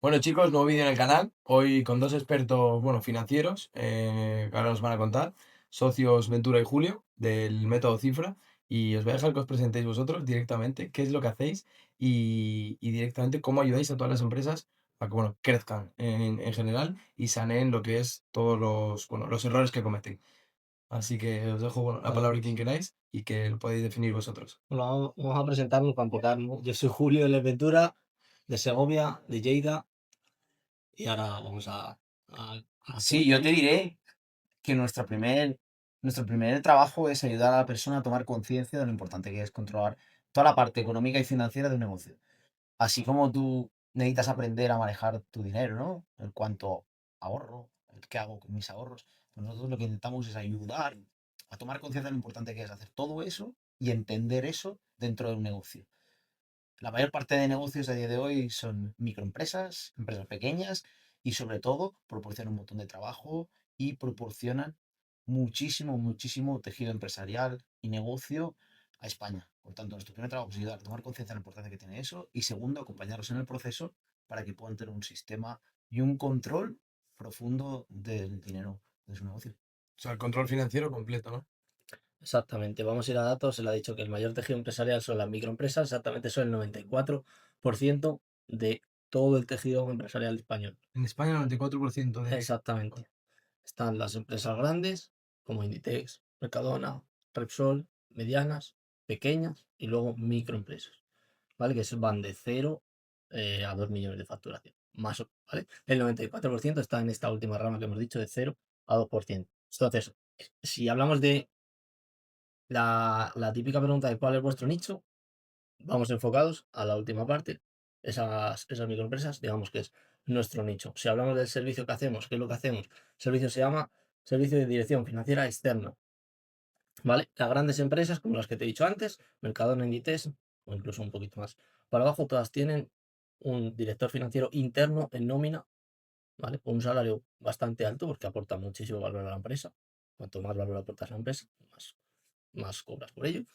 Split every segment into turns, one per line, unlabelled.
Bueno, chicos, nuevo vídeo en el canal. Hoy con dos expertos, bueno, financieros, que ahora nos van a contar, socios Ventura y Julio, del método Cifra. Y os voy a dejar que os presentéis vosotros directamente qué es lo que hacéis y directamente cómo ayudáis a todas las empresas a que, bueno, crezcan en general y saneen lo que es todos los, bueno, los errores que cometen. Así que os dejo, bueno, la
Vale,
palabra a
pues
quien queráis y que lo podéis definir vosotros.
bueno, vamos a presentarnos para empezar, ¿no? Yo soy Julio de Les Ventura, de Segovia, de Lleida, y ahora vamos a
Sí, yo te diré que nuestro primer trabajo es ayudar a la persona a tomar conciencia de lo importante que es controlar toda la parte económica y financiera de un negocio. Así como tú necesitas aprender a manejar tu dinero, ¿no? El cuánto ahorro, el qué hago con mis ahorros. Pues nosotros lo que intentamos es ayudar a tomar conciencia de lo importante que es hacer todo eso y entender eso dentro de un negocio. La mayor parte de negocios a día de hoy son microempresas, empresas pequeñas y sobre todo proporcionan un montón de trabajo y proporcionan muchísimo tejido empresarial y negocio a España. Por tanto, nuestro primer trabajo es ayudar a tomar conciencia de la importancia que tiene eso y segundo, acompañarlos en el proceso para que puedan tener un sistema y un control profundo del dinero de su negocio.
O sea, el control financiero completo, ¿no?
exactamente, vamos a ir a datos. Él ha dicho que el mayor tejido empresarial son las microempresas, exactamente son el 94% de todo el tejido empresarial español.
En España, el 94% de...
Exactamente. Están las empresas grandes, como Inditex, Mercadona, Repsol, medianas, pequeñas y luego microempresas, ¿vale? Que van de 0 a 2 millones de facturación, más ¿vale? El 94% está en esta última rama que hemos dicho, de 0 a 2%. Entonces, si hablamos de la típica pregunta de cuál es vuestro nicho, vamos enfocados a la última parte. Esas microempresas, digamos que es nuestro nicho. Si hablamos del servicio que hacemos, ¿qué es lo que hacemos? El servicio se llama Servicio de Dirección Financiera Externa, ¿vale? Las grandes empresas, como las que te he dicho antes, Mercadona, Inditex, o incluso un poquito más para abajo, todas tienen un director financiero interno en nómina, ¿vale? Con un salario bastante alto porque aporta muchísimo valor a la empresa. Cuanto más valor aportas a la empresa, más cobras por ello,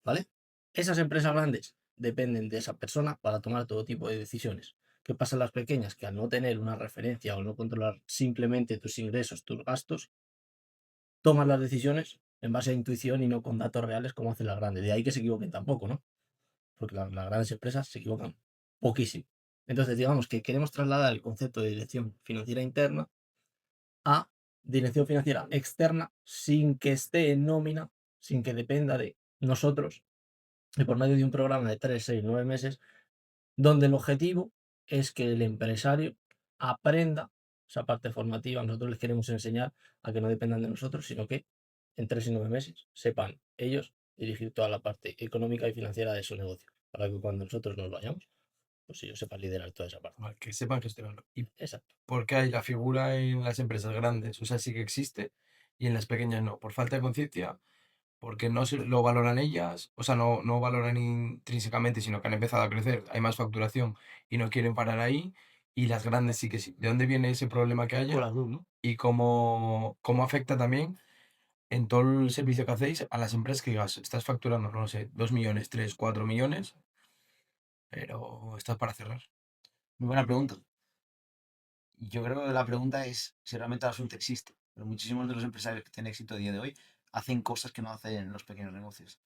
¿vale? Esas empresas grandes dependen de esa persona para tomar todo tipo de decisiones. ¿Qué pasa en las pequeñas? Que al no tener una referencia o no controlar simplemente tus ingresos, tus gastos, tomas las decisiones en base a intuición y no con datos reales como hacen las grandes. De ahí que se equivoquen tampoco, ¿no? Porque las grandes empresas se equivocan poquísimo. Entonces, digamos que queremos trasladar el concepto de dirección financiera interna a dirección financiera externa sin que esté en nómina, sin que dependa de nosotros, y por medio de un programa de 3, 6, 9 meses, donde el objetivo es que el empresario aprenda esa parte formativa. Nosotros les queremos enseñar a que no dependan de nosotros, sino que en 3 y 9 meses sepan ellos dirigir toda la parte económica y financiera de su negocio, para que cuando nosotros nos vayamos, pues ellos sepan liderar toda esa parte.
Vale, que sepan gestionarlo. ¿Y
Exacto.
por qué hay la figura en las empresas grandes? O sea, sí que existe y en las pequeñas no. Por falta de conciencia, porque no se lo valoran ellas, o sea, no valoran intrínsecamente, sino que han empezado a crecer, hay más facturación y no quieren parar ahí. Y las grandes sí que sí. ¿De dónde viene ese problema que
O
haya?
las dos, ¿no?
Y cómo afecta también en todo el servicio que hacéis a las empresas que digas, estás facturando, no sé, 2 millones, 3 4 millones, pero estás para cerrar.
Muy buena pregunta. Yo creo que la pregunta es si realmente el asunto existe. Pero muchísimos de los empresarios que tienen éxito a día de hoy hacen cosas que no hacen los pequeños negocios.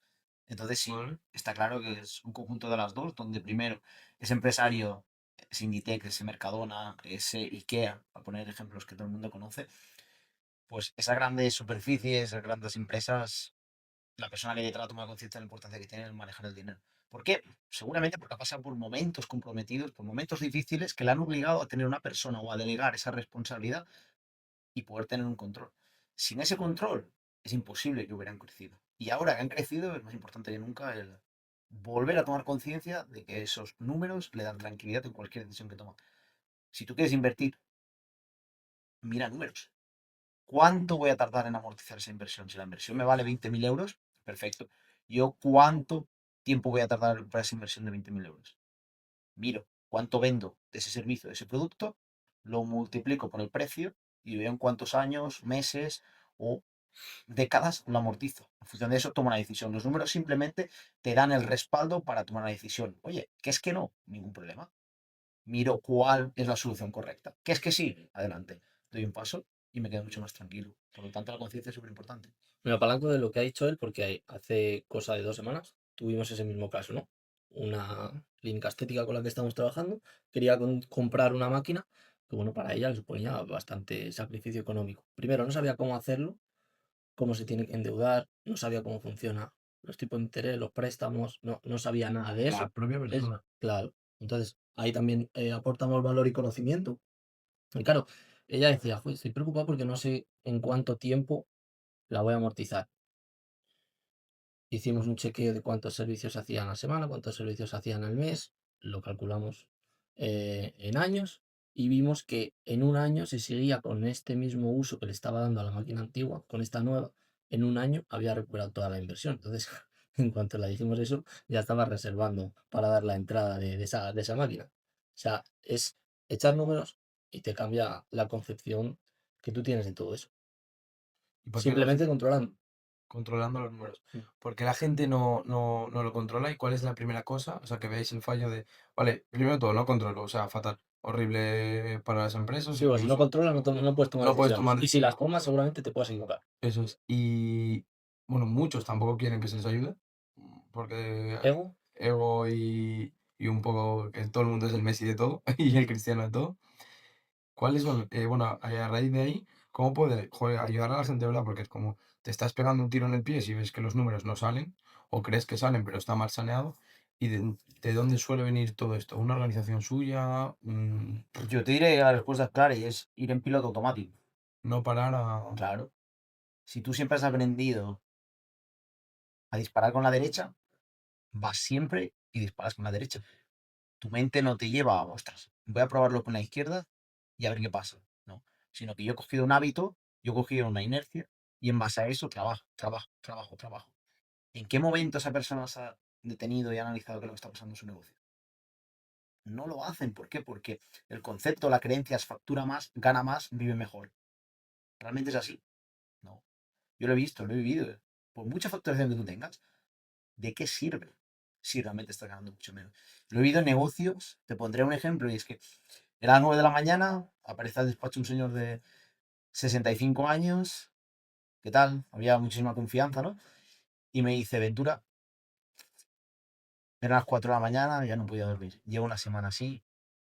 Entonces sí,
¿Vale?
está claro que es un conjunto de las dos, donde primero ese empresario, ese Inditex, ese Mercadona, ese IKEA, para poner ejemplos que todo el mundo conoce, pues esas grandes superficies, esas grandes empresas, la persona que detrás toma conciencia de la importancia que tiene el manejar el dinero. ¿Por qué? Seguramente porque ha pasado por momentos comprometidos, por momentos difíciles que le han obligado a tener una persona o a delegar esa responsabilidad y poder tener un control. Sin ese control es imposible que hubieran crecido. Y ahora que han crecido es más importante que nunca el volver a tomar conciencia de que esos números le dan tranquilidad en cualquier decisión que toma. Si tú quieres invertir, mira números. ¿Cuánto voy a tardar en amortizar esa inversión? Si la inversión me vale 20.000 euros, perfecto. ¿Yo cuánto tiempo voy a tardar en recuperar esa inversión de 20.000 euros? Miro cuánto vendo de ese servicio, de ese producto, lo multiplico por el precio y veo en cuántos años, meses o décadas lo amortizo. En función de eso tomo una decisión. Los números simplemente te dan el respaldo para tomar una decisión. Oye, ¿qué es que no? Ningún problema. miro cuál es la solución correcta. ¿Qué es que sí? Adelante. Doy un paso y me quedo mucho más tranquilo. Por lo tanto, la conciencia es súper importante.
Me apalanco de lo que ha dicho él porque hace cosa de 2 semanas tuvimos ese mismo caso, ¿no? Una clínica estética con la que estamos trabajando quería comprar una máquina que, bueno, para ella le suponía bastante sacrificio económico. Primero, no sabía cómo hacerlo, cómo se tiene que endeudar, no sabía cómo funciona los tipos de interés, los préstamos, no sabía nada de eso.
La propia persona.
Claro. Entonces, ahí también aportamos valor y conocimiento. Y claro, ella decía: "Joder, estoy preocupado porque no sé en cuánto tiempo la voy a amortizar". Hicimos un chequeo de cuántos servicios hacían a la semana, cuántos servicios hacían al mes, lo calculamos en años y vimos que en un año se seguía con este mismo uso que le estaba dando a la máquina antigua, con esta nueva, en un año había recuperado toda la inversión. Entonces, en cuanto le dijimos eso, ya estaba reservando para dar la entrada de esa máquina. O sea, es echar números y te cambia la concepción que tú tienes de todo eso.
¿Y por qué la
Simplemente
gente
controlando.
controlando los números?
Mm.
¿Por qué la gente no lo controla? ¿Y cuál es la primera cosa? O sea, que veáis el fallo de, vale, primero de todo, no controlo, o sea, fatal, horrible para las empresas,
Sí, pues si no
incluso
controlas, no puedes tomar
no puedes
decisiones.
tomar
Y si las
decisiones.
tomas, seguramente te puedes equivocar.
Eso es. Y bueno, muchos tampoco quieren que se les ayude, porque
Ego,
ego y un poco que todo el mundo es el Messi de todo y el Cristiano de todo. ¿Cuáles son, bueno, a raíz de ahí, cómo puede, joder, ayudar a la gente, verdad? Porque es como, te estás pegando un tiro en el pie si ves que los números no salen, o crees que salen, pero está mal saneado. ¿Y de dónde suele venir todo esto? ¿Una organización suya?
Yo te diré que la respuesta es clara y es ir en piloto automático.
No parar a...
Claro. Si tú siempre has aprendido a disparar con la derecha, vas siempre y disparas con la derecha. Tu mente no te lleva a, ostras, voy a probarlo con la izquierda y a ver qué pasa. No, sino que yo he cogido un hábito, yo he cogido una inercia y en base a eso trabajo, trabajo, trabajo, trabajo. ¿En qué momento esa persona se ha detenido y ha analizado qué es lo que está pasando en su negocio? No lo hacen. ¿Por qué? Porque el concepto, la creencia es factura más, gana más, vive mejor. ¿Realmente es así? No. Yo lo he visto, lo he vivido. Por mucha facturación que tú tengas, ¿de qué sirve si realmente estás ganando mucho menos? Lo he vivido en negocios, te pondré un ejemplo, y es que era las 9 de la mañana, aparece al despacho un señor de 65 años, ¿qué tal? Había muchísima confianza, ¿no? Y me dice, Ventura, eran las 4 de la mañana, ya no podía dormir. Llevo una semana así,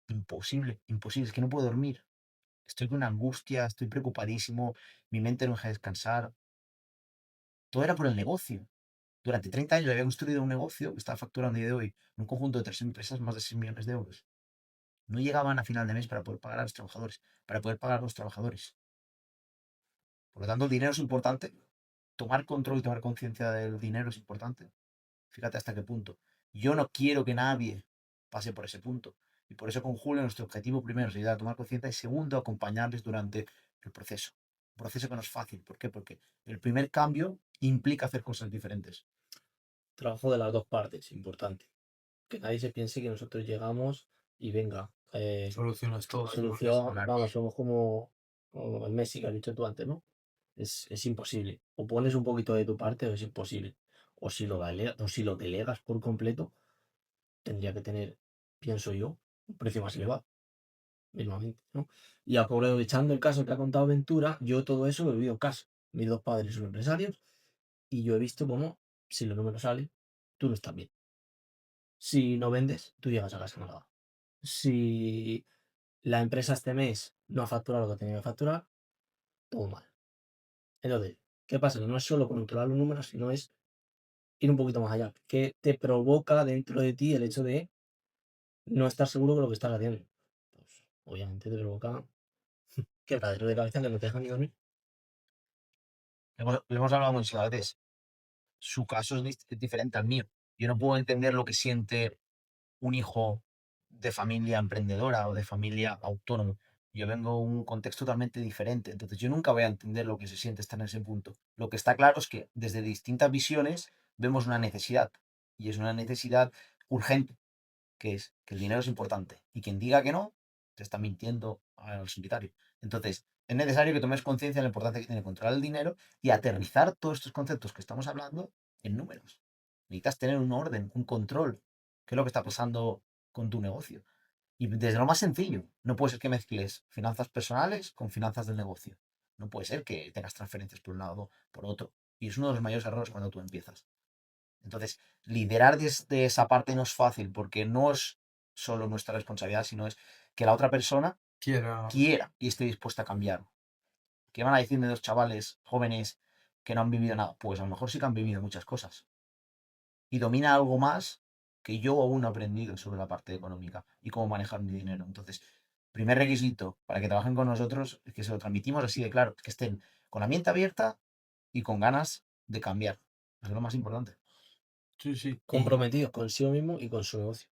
imposible, imposible, es que no puedo dormir. Estoy con una angustia, estoy preocupadísimo, mi mente no me deja descansar. Todo era por el negocio. Durante 30 años había construido un negocio que estaba facturando a día de hoy en un conjunto de 3 empresas más de 6 millones de euros. No llegaban a final de mes para poder pagar a los trabajadores, para poder pagar a los trabajadores. Por lo tanto, el dinero es importante. Tomar control y tomar conciencia del dinero es importante. Fíjate hasta qué punto. Yo no quiero que nadie pase por ese punto. Y por eso con Julio nuestro objetivo primero es ayudar a tomar conciencia y segundo, acompañarles durante el proceso. Un proceso que no es fácil. ¿Por qué? Porque el primer cambio implica hacer cosas diferentes.
trabajo de las dos partes, importante. Que nadie se piense que nosotros llegamos y venga,
Soluciones todo.
solución,
Claro.
vamos, somos como el Messi que has dicho tú antes, ¿no? Es imposible. O pones un poquito de tu parte o es imposible. O si lo delegas por completo, tendría que tener, pienso yo, un precio más elevado, mismamente, ¿no? Y aprovechando el caso que ha contado Ventura, yo todo eso lo he vivido en casa. Mis dos padres son empresarios y yo he visto cómo, si los números salen, tú no estás bien. Si no vendes, tú llegas a casa malgado. Si la empresa este mes no ha facturado lo que tenía que facturar, todo mal. Entonces, ¿qué pasa? Que no es solo controlar los números, sino es ir un poquito más allá. ¿Qué te provoca dentro de ti el hecho de no estar seguro de lo que estás haciendo? Pues obviamente te provoca quebradero de cabeza que no te deja ni dormir.
Lo hemos hablado muchas veces. Su caso es diferente al mío. Yo no puedo entender lo que siente un hijo de familia emprendedora o de familia autónoma. Yo vengo de un contexto totalmente diferente, entonces yo nunca voy a entender lo que se siente estar en ese punto. Lo que está claro es que desde distintas visiones vemos una necesidad y es una necesidad urgente, que es que el dinero es importante y quien diga que no, te está mintiendo al solitario. Entonces, es necesario que tomes conciencia de la importancia que tiene controlar el dinero y aterrizar todos estos conceptos que estamos hablando en números. Necesitas tener un orden, un control. ¿Qué es lo que está pasando con tu negocio? Y desde lo más sencillo, no puede ser que mezcles finanzas personales con finanzas del negocio. No puede ser que tengas transferencias por un lado o por otro. Y es uno de los mayores errores cuando tú empiezas. Entonces, liderar desde esa parte no es fácil porque no es solo nuestra responsabilidad, sino es que la otra persona
Quiera.
quiera y esté dispuesta a cambiar. ¿Qué van a decir de los chavales jóvenes que no han vivido nada? Pues a lo mejor sí que han vivido muchas cosas y domina algo más que yo aún no he aprendido sobre la parte económica y cómo manejar mi dinero. Entonces, primer requisito para que trabajen con nosotros es que se lo transmitimos así de claro, que estén con la mente abierta y con ganas de cambiar. Es lo más importante.
Sí, sí.
Comprometidos consigo mismo y con su negocio,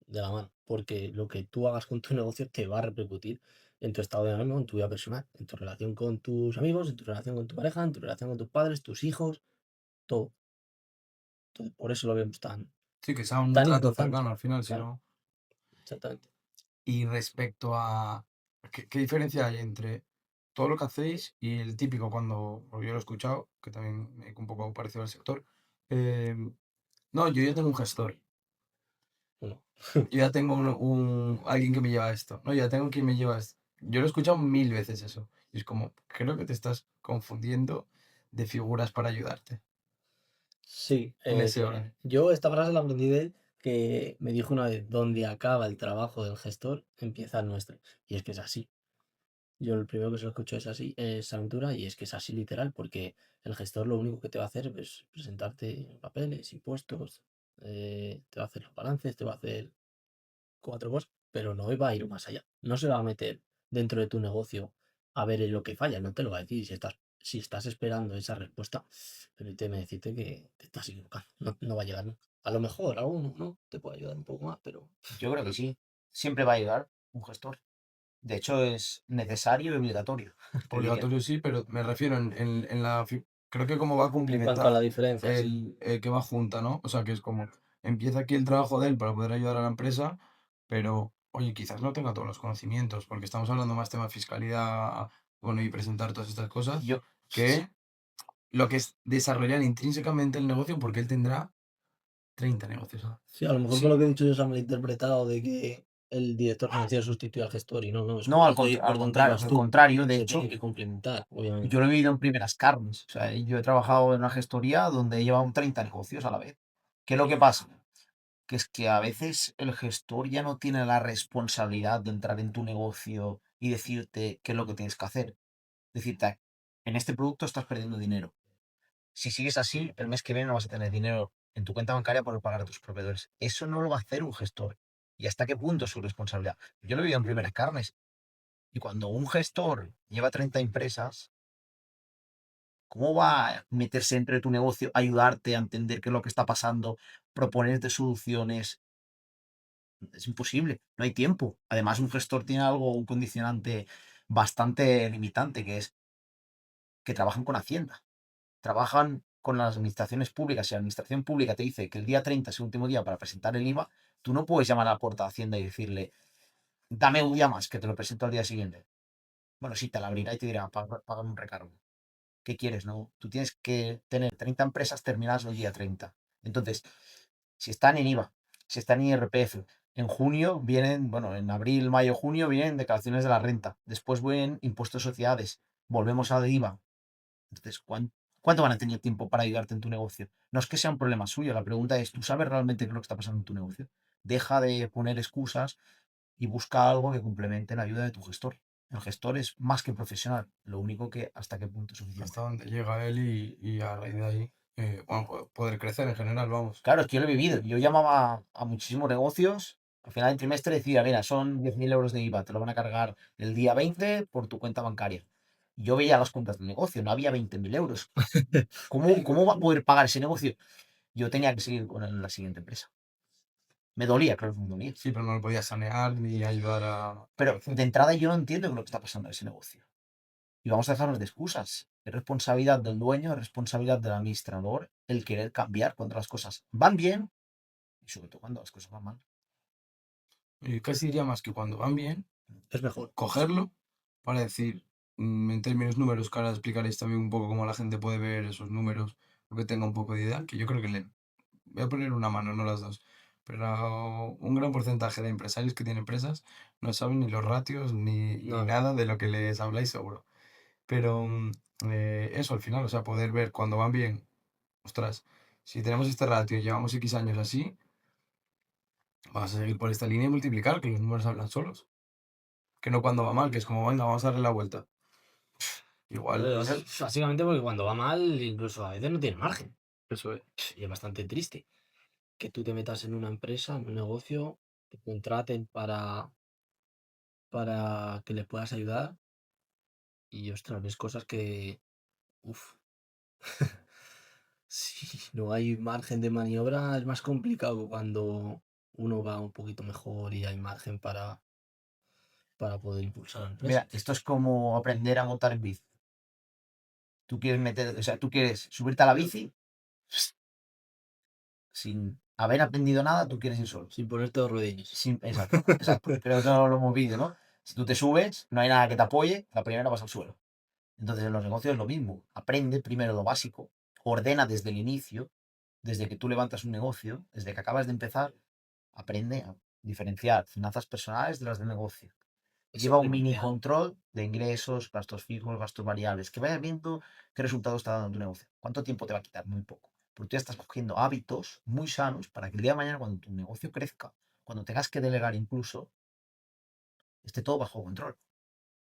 de la mano. Porque lo que tú hagas con tu negocio te va a repercutir en tu estado de ánimo, en tu vida personal, en tu relación con tus amigos, en tu relación con tu pareja, en tu relación con tus padres, tus hijos, todo. Entonces, por eso lo vemos
Sí, que sea un
tan
trato
importante.
cercano al final, si
Claro,
no.
exactamente.
Y respecto a qué diferencia hay entre todo lo que hacéis y el típico cuando, porque yo lo he escuchado, que también me un poco parecido al sector. No, yo ya tengo un gestor.
Bueno,
Yo ya tengo alguien que me lleva esto. No, ya tengo quien me lleva esto. Yo lo he escuchado 1000 veces eso. Y es como, creo que te estás confundiendo de figuras para ayudarte
sí,
en ese orden.
yo esta frase la aprendí de él, que me dijo una vez, donde acaba el trabajo del gestor, empieza el nuestro. Y es que es así. Yo el primero que se lo escucho es así, es Aventura, y es que es así literal, porque el gestor lo único que te va a hacer es presentarte papeles, impuestos, te va a hacer los balances, te va a hacer 4 cosas, pero no va a ir más allá. No se va a meter dentro de tu negocio a ver en lo que falla, no te lo va a decir. Si estás esperando esa respuesta, permíteme decirte que te estás equivocando. No, no va a llegar nunca. A lo mejor alguno, ¿no? Te puede ayudar un poco más, pero
Yo creo que sí. Siempre va a ayudar un gestor. De hecho, es necesario y obligatorio, te diría.
Obligatorio sí, pero me refiero en creo que como va a
en cuanto a la
cumplimentar
diferencia, sí.
el que va junta, ¿no? O sea, que es como, empieza aquí el trabajo de él para poder ayudar a la empresa, pero, oye, quizás no tenga todos los conocimientos, porque estamos hablando más tema de fiscalidad, bueno, y presentar todas estas cosas,
Yo,
que lo que es desarrollar intrínsecamente el negocio, porque él tendrá 30 negocios.
Sí, a lo mejor con
sí,
lo que he dicho yo se ha malinterpretado de que el director financiero sustituye al gestor y no, no, es
no,
como por donde ibas
al
tú.
contrario, de
Se
hecho,
tienen que complementar,
yo
obviamente.
lo he vivido en primeras carnes. O sea, yo he trabajado en una gestoría donde he llevado 30 negocios a la vez. ¿Qué es lo que pasa? Que es que a veces el gestor ya no tiene la responsabilidad de entrar en tu negocio y decirte qué es lo que tienes que hacer. Decirte, en este producto estás perdiendo dinero. Si sigues así, el mes que viene no vas a tener dinero en tu cuenta bancaria por pagar a tus proveedores. Eso no lo va a hacer un gestor. ¿Y hasta qué punto es su responsabilidad? Yo lo he vivido en primeras carnes. Y cuando un gestor lleva 30 empresas, ¿cómo va a meterse entre tu negocio, ayudarte a entender qué es lo que está pasando, proponerte soluciones? Es imposible, no hay tiempo. Además, un gestor tiene algo, un condicionante bastante limitante, que es que trabajan con Hacienda. Trabajan con las administraciones públicas. Si la administración pública te dice que el día 30 es el último día para presentar el IVA, tú no puedes llamar a la puerta de Hacienda y decirle, dame un día más, que te lo presento al día siguiente. Bueno, sí, te la abrirá y te dirá, paga un recargo. ¿Qué quieres? No, tú tienes que tener 30 empresas terminadas el día 30. Entonces, si están en IVA, si están en IRPF, en junio vienen, bueno, en abril, mayo, junio vienen declaraciones de la renta. Después vienen impuestos de sociedades. Volvemos al IVA. Entonces, ¿cuánto van a tener tiempo para ayudarte en tu negocio? No es que sea un problema suyo, la pregunta es, ¿tú sabes realmente qué es lo que está pasando en tu negocio? Deja de poner excusas y busca algo que complemente la ayuda de tu gestor. El gestor es más que profesional, lo único que hasta qué punto es suficiente.
Hasta donde llega él y a raíz de ahí, bueno, poder crecer en general, vamos.
Claro, es que yo lo he vivido. Yo llamaba a muchísimos negocios. Al final del trimestre decía, mira, son 10.000 euros de IVA, te lo van a cargar el día 20 por tu cuenta bancaria. Yo veía las cuentas del negocio, no había 20.000 euros. ¿Cómo va a poder pagar ese negocio? Yo tenía que seguir con la siguiente empresa. Me dolía, claro que me dolía.
Sí, pero no lo podía sanear ni ayudar a
Pero
crecer.
de entrada yo no entiendo qué es lo que está pasando en ese negocio. Y vamos a dejarnos de excusas. Es responsabilidad del dueño, es responsabilidad del administrador el querer cambiar cuando las cosas van bien y sobre todo cuando las cosas van mal.
Y casi diría más que cuando van bien,
Es mejor.
cogerlo para decir, en términos números, que ahora explicaréis también un poco cómo la gente puede ver esos números, o que tenga un poco de idea, que yo creo que le voy a poner una mano, no las dos. Pero un gran porcentaje de empresarios que tienen empresas no saben ni los ratios ni
No,
nada de lo que les habláis seguro. Pero eso al final, o sea, poder ver cuando van bien, ostras, si tenemos este ratio y llevamos X años así, vas a seguir por esta línea y multiplicar, que los números hablan solos. Que no cuando va mal, que es como, venga, vamos a darle la vuelta. Igual,
básicamente porque cuando va mal, incluso a veces no tiene margen.
eso es.
Y es bastante triste que tú te metas en una empresa, en un negocio, te contraten para que les puedas ayudar y, ostras, ves cosas que, uff, si no hay margen de maniobra es más complicado cuando uno va un poquito mejor y hay margen para poder impulsar la empresa.
Mira, esto es como aprender a montar en bici. Tú quieres meter, o sea, tú quieres subirte a la bici sin haber aprendido nada, tú quieres ir solo.
Sin ponerte dos ruedines.
Exacto, exacto. Creo que no lo hemos visto, ¿no? Si tú te subes, no hay nada que te apoye, la primera vas al suelo. Entonces en los negocios es lo mismo. Aprende primero lo básico, ordena desde el inicio, desde que tú levantas un negocio, desde que acabas de empezar, aprende a diferenciar finanzas personales de las de negocio. Lleva un mini control de ingresos, gastos fijos, gastos variables, que vayas viendo qué resultados está dando tu negocio. ¿Cuánto tiempo te va a quitar? Muy poco. Porque tú ya estás cogiendo hábitos muy sanos para que el día de mañana, cuando tu negocio crezca, cuando tengas que delegar incluso, esté todo bajo control.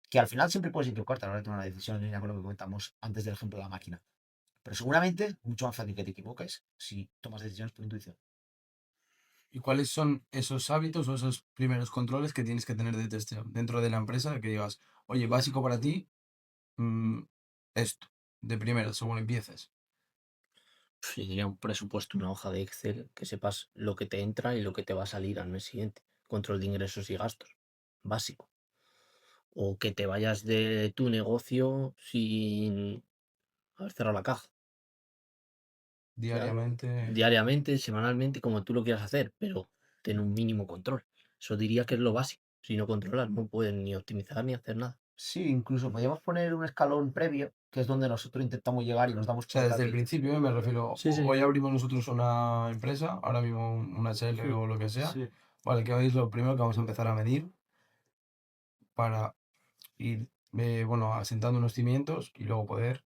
Que al final siempre puedes equivocarte a la hora de tomar una decisión en línea con lo que comentamos antes del ejemplo de la máquina. Pero seguramente mucho más fácil que te equivoques si tomas decisiones por intuición.
¿Y cuáles son esos hábitos o esos primeros controles que tienes que tener dentro de la empresa? Que digas, oye, básico para ti, mm, esto, de primera, según empieces.
Yo diría un presupuesto, una hoja de Excel, que sepas lo que te entra y lo que te va a salir al mes siguiente. Control de ingresos y gastos, básico. O que te vayas de tu negocio sin haber cerrado la caja.
Diariamente.
Diariamente, semanalmente, como tú lo quieras hacer, pero ten un mínimo control. Eso diría que es lo básico. Si no controlas, no puedes ni optimizar ni hacer nada.
Sí, incluso podríamos poner un escalón previo, que es donde nosotros intentamos llegar y nos damos
O sea,
cuenta
desde el
que
principio me refiero,
Sí, sí.
hoy abrimos nosotros una empresa, ahora mismo una SL o lo que sea.
Sí.
Vale, que es lo primero que vamos a empezar a medir para ir, bueno, asentando unos cimientos y luego poder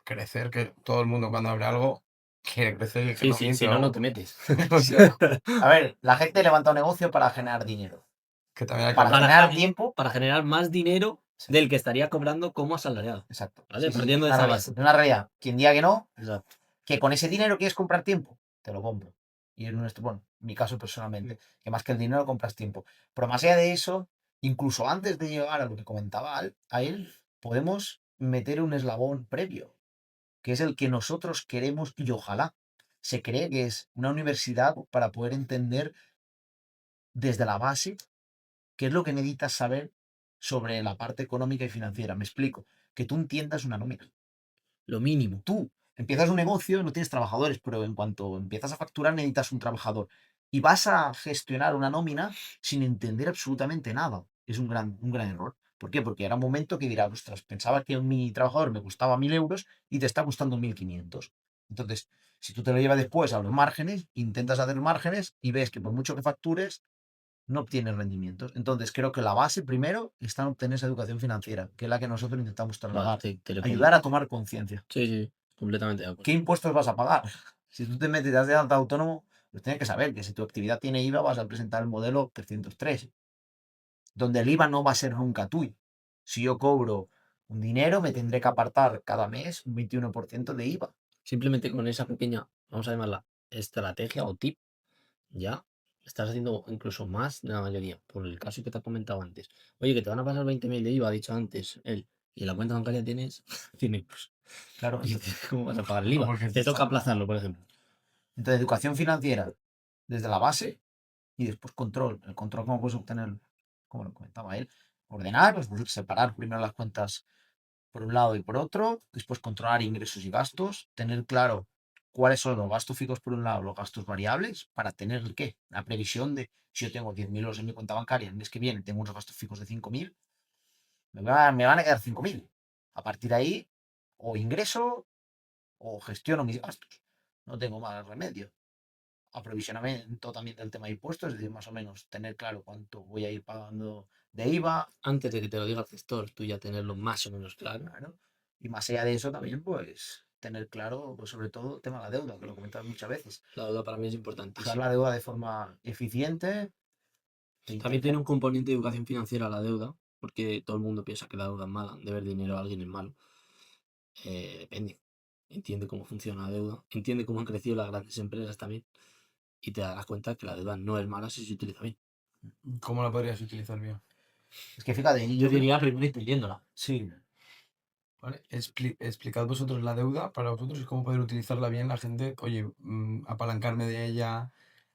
crecer, que todo el mundo cuando abre algo quiere crecer y el que
Sí,
no
sí,
miente,
si no, no
vamos.
te metes.
O sea,
A ver, la gente levanta un negocio para generar dinero.
que también hay que
Para
hablar.
generar tiempo.
Para generar más dinero
Sí,
del que estaría cobrando como asalariado.
exacto.
¿Vale?
Sí, sí,
Partiendo de
una
esa
realidad.
base.
Una realidad. Quien diga que no,
Exacto.
que con ese dinero quieres comprar tiempo, te lo compro. Y en nuestro, bueno, en mi caso personalmente, que más que el dinero compras tiempo. Pero más allá de eso, incluso antes de llegar a lo que comentaba a él, podemos meter un eslabón previo, que es el que nosotros queremos y ojalá se cree que es una universidad para poder entender desde la base qué es lo que necesitas saber sobre la parte económica y financiera. Me explico, que tú entiendas una nómina.
Lo mínimo.
Tú empiezas un negocio, no tienes trabajadores, pero en cuanto empiezas a facturar necesitas un trabajador. Y vas a gestionar una nómina sin entender absolutamente nada. Es un gran error. ¿Por qué? Porque era un momento que dirás, ostras, pensaba que mi trabajador me costaba 1.000 euros y te está costando 1.500. Entonces, si tú te lo llevas después a los márgenes, intentas hacer márgenes y ves que por mucho que factures, no obtienes rendimientos. Entonces, creo que la base primero está en obtener esa educación financiera, que es la que nosotros intentamos trasladar.
Te lo
Ayudar a tomar conciencia.
Sí, sí, completamente de acuerdo.
¿Qué impuestos vas a pagar? Si tú te metes das de alta autónomo, pues tienes que saber que si tu actividad tiene IVA vas a presentar el modelo 303, donde el IVA no va a ser nunca tuyo. Si yo cobro un dinero, me tendré que apartar cada mes un 21% de IVA.
Simplemente con esa pequeña, vamos a llamarla estrategia o tip, ya estás haciendo incluso más de la mayoría. Por el caso que te he comentado antes. Oye, que te van a pasar 20.000 de IVA, ha dicho antes él. Y en la cuenta bancaria tienes 100 euros.
Claro.
Oye, ¿cómo vas a pagar el
No,
IVA?
porque
Te toca aplazarlo, por ejemplo.
Entonces, educación financiera desde la base y después control. El control, ¿cómo puedes obtenerlo? Como lo comentaba él. Ordenar, es decir, separar primero las cuentas por un lado y por otro, después controlar ingresos y gastos, tener claro cuáles son los gastos fijos por un lado, los gastos variables, para tener el qué, la previsión de si yo tengo 10.000 euros en mi cuenta bancaria, el mes que viene tengo unos gastos fijos de 5.000, me van a quedar 5.000. A partir de ahí, o ingreso o gestiono mis gastos. No tengo más remedio. aprovisionamiento también del tema de impuestos, es decir, más o menos tener claro cuánto voy a ir pagando de IVA,
Antes de que te lo diga el gestor, tú ya tenerlo más o menos claro.
claro. Y más allá de eso también, pues, tener claro, pues, sobre todo, el tema de la deuda, que lo comentaba muchas veces.
La deuda para mí es
Usar
importantísima.
la deuda de forma eficiente e
También tiene
inteligente.
un componente de educación financiera la deuda, porque todo el mundo piensa que la deuda es mala, deber dinero a alguien es malo. Depende. Entiende cómo funciona la deuda, entiende cómo han crecido las grandes empresas también, y te darás cuenta que la deuda no es mala si se utiliza bien.
¿Cómo la podrías utilizar bien?
Es que fíjate,
Yo diría primero entendiéndola.
sí,
¿Vale? Explicad vosotros la deuda para vosotros y cómo poder utilizarla bien la gente, oye, apalancarme de ella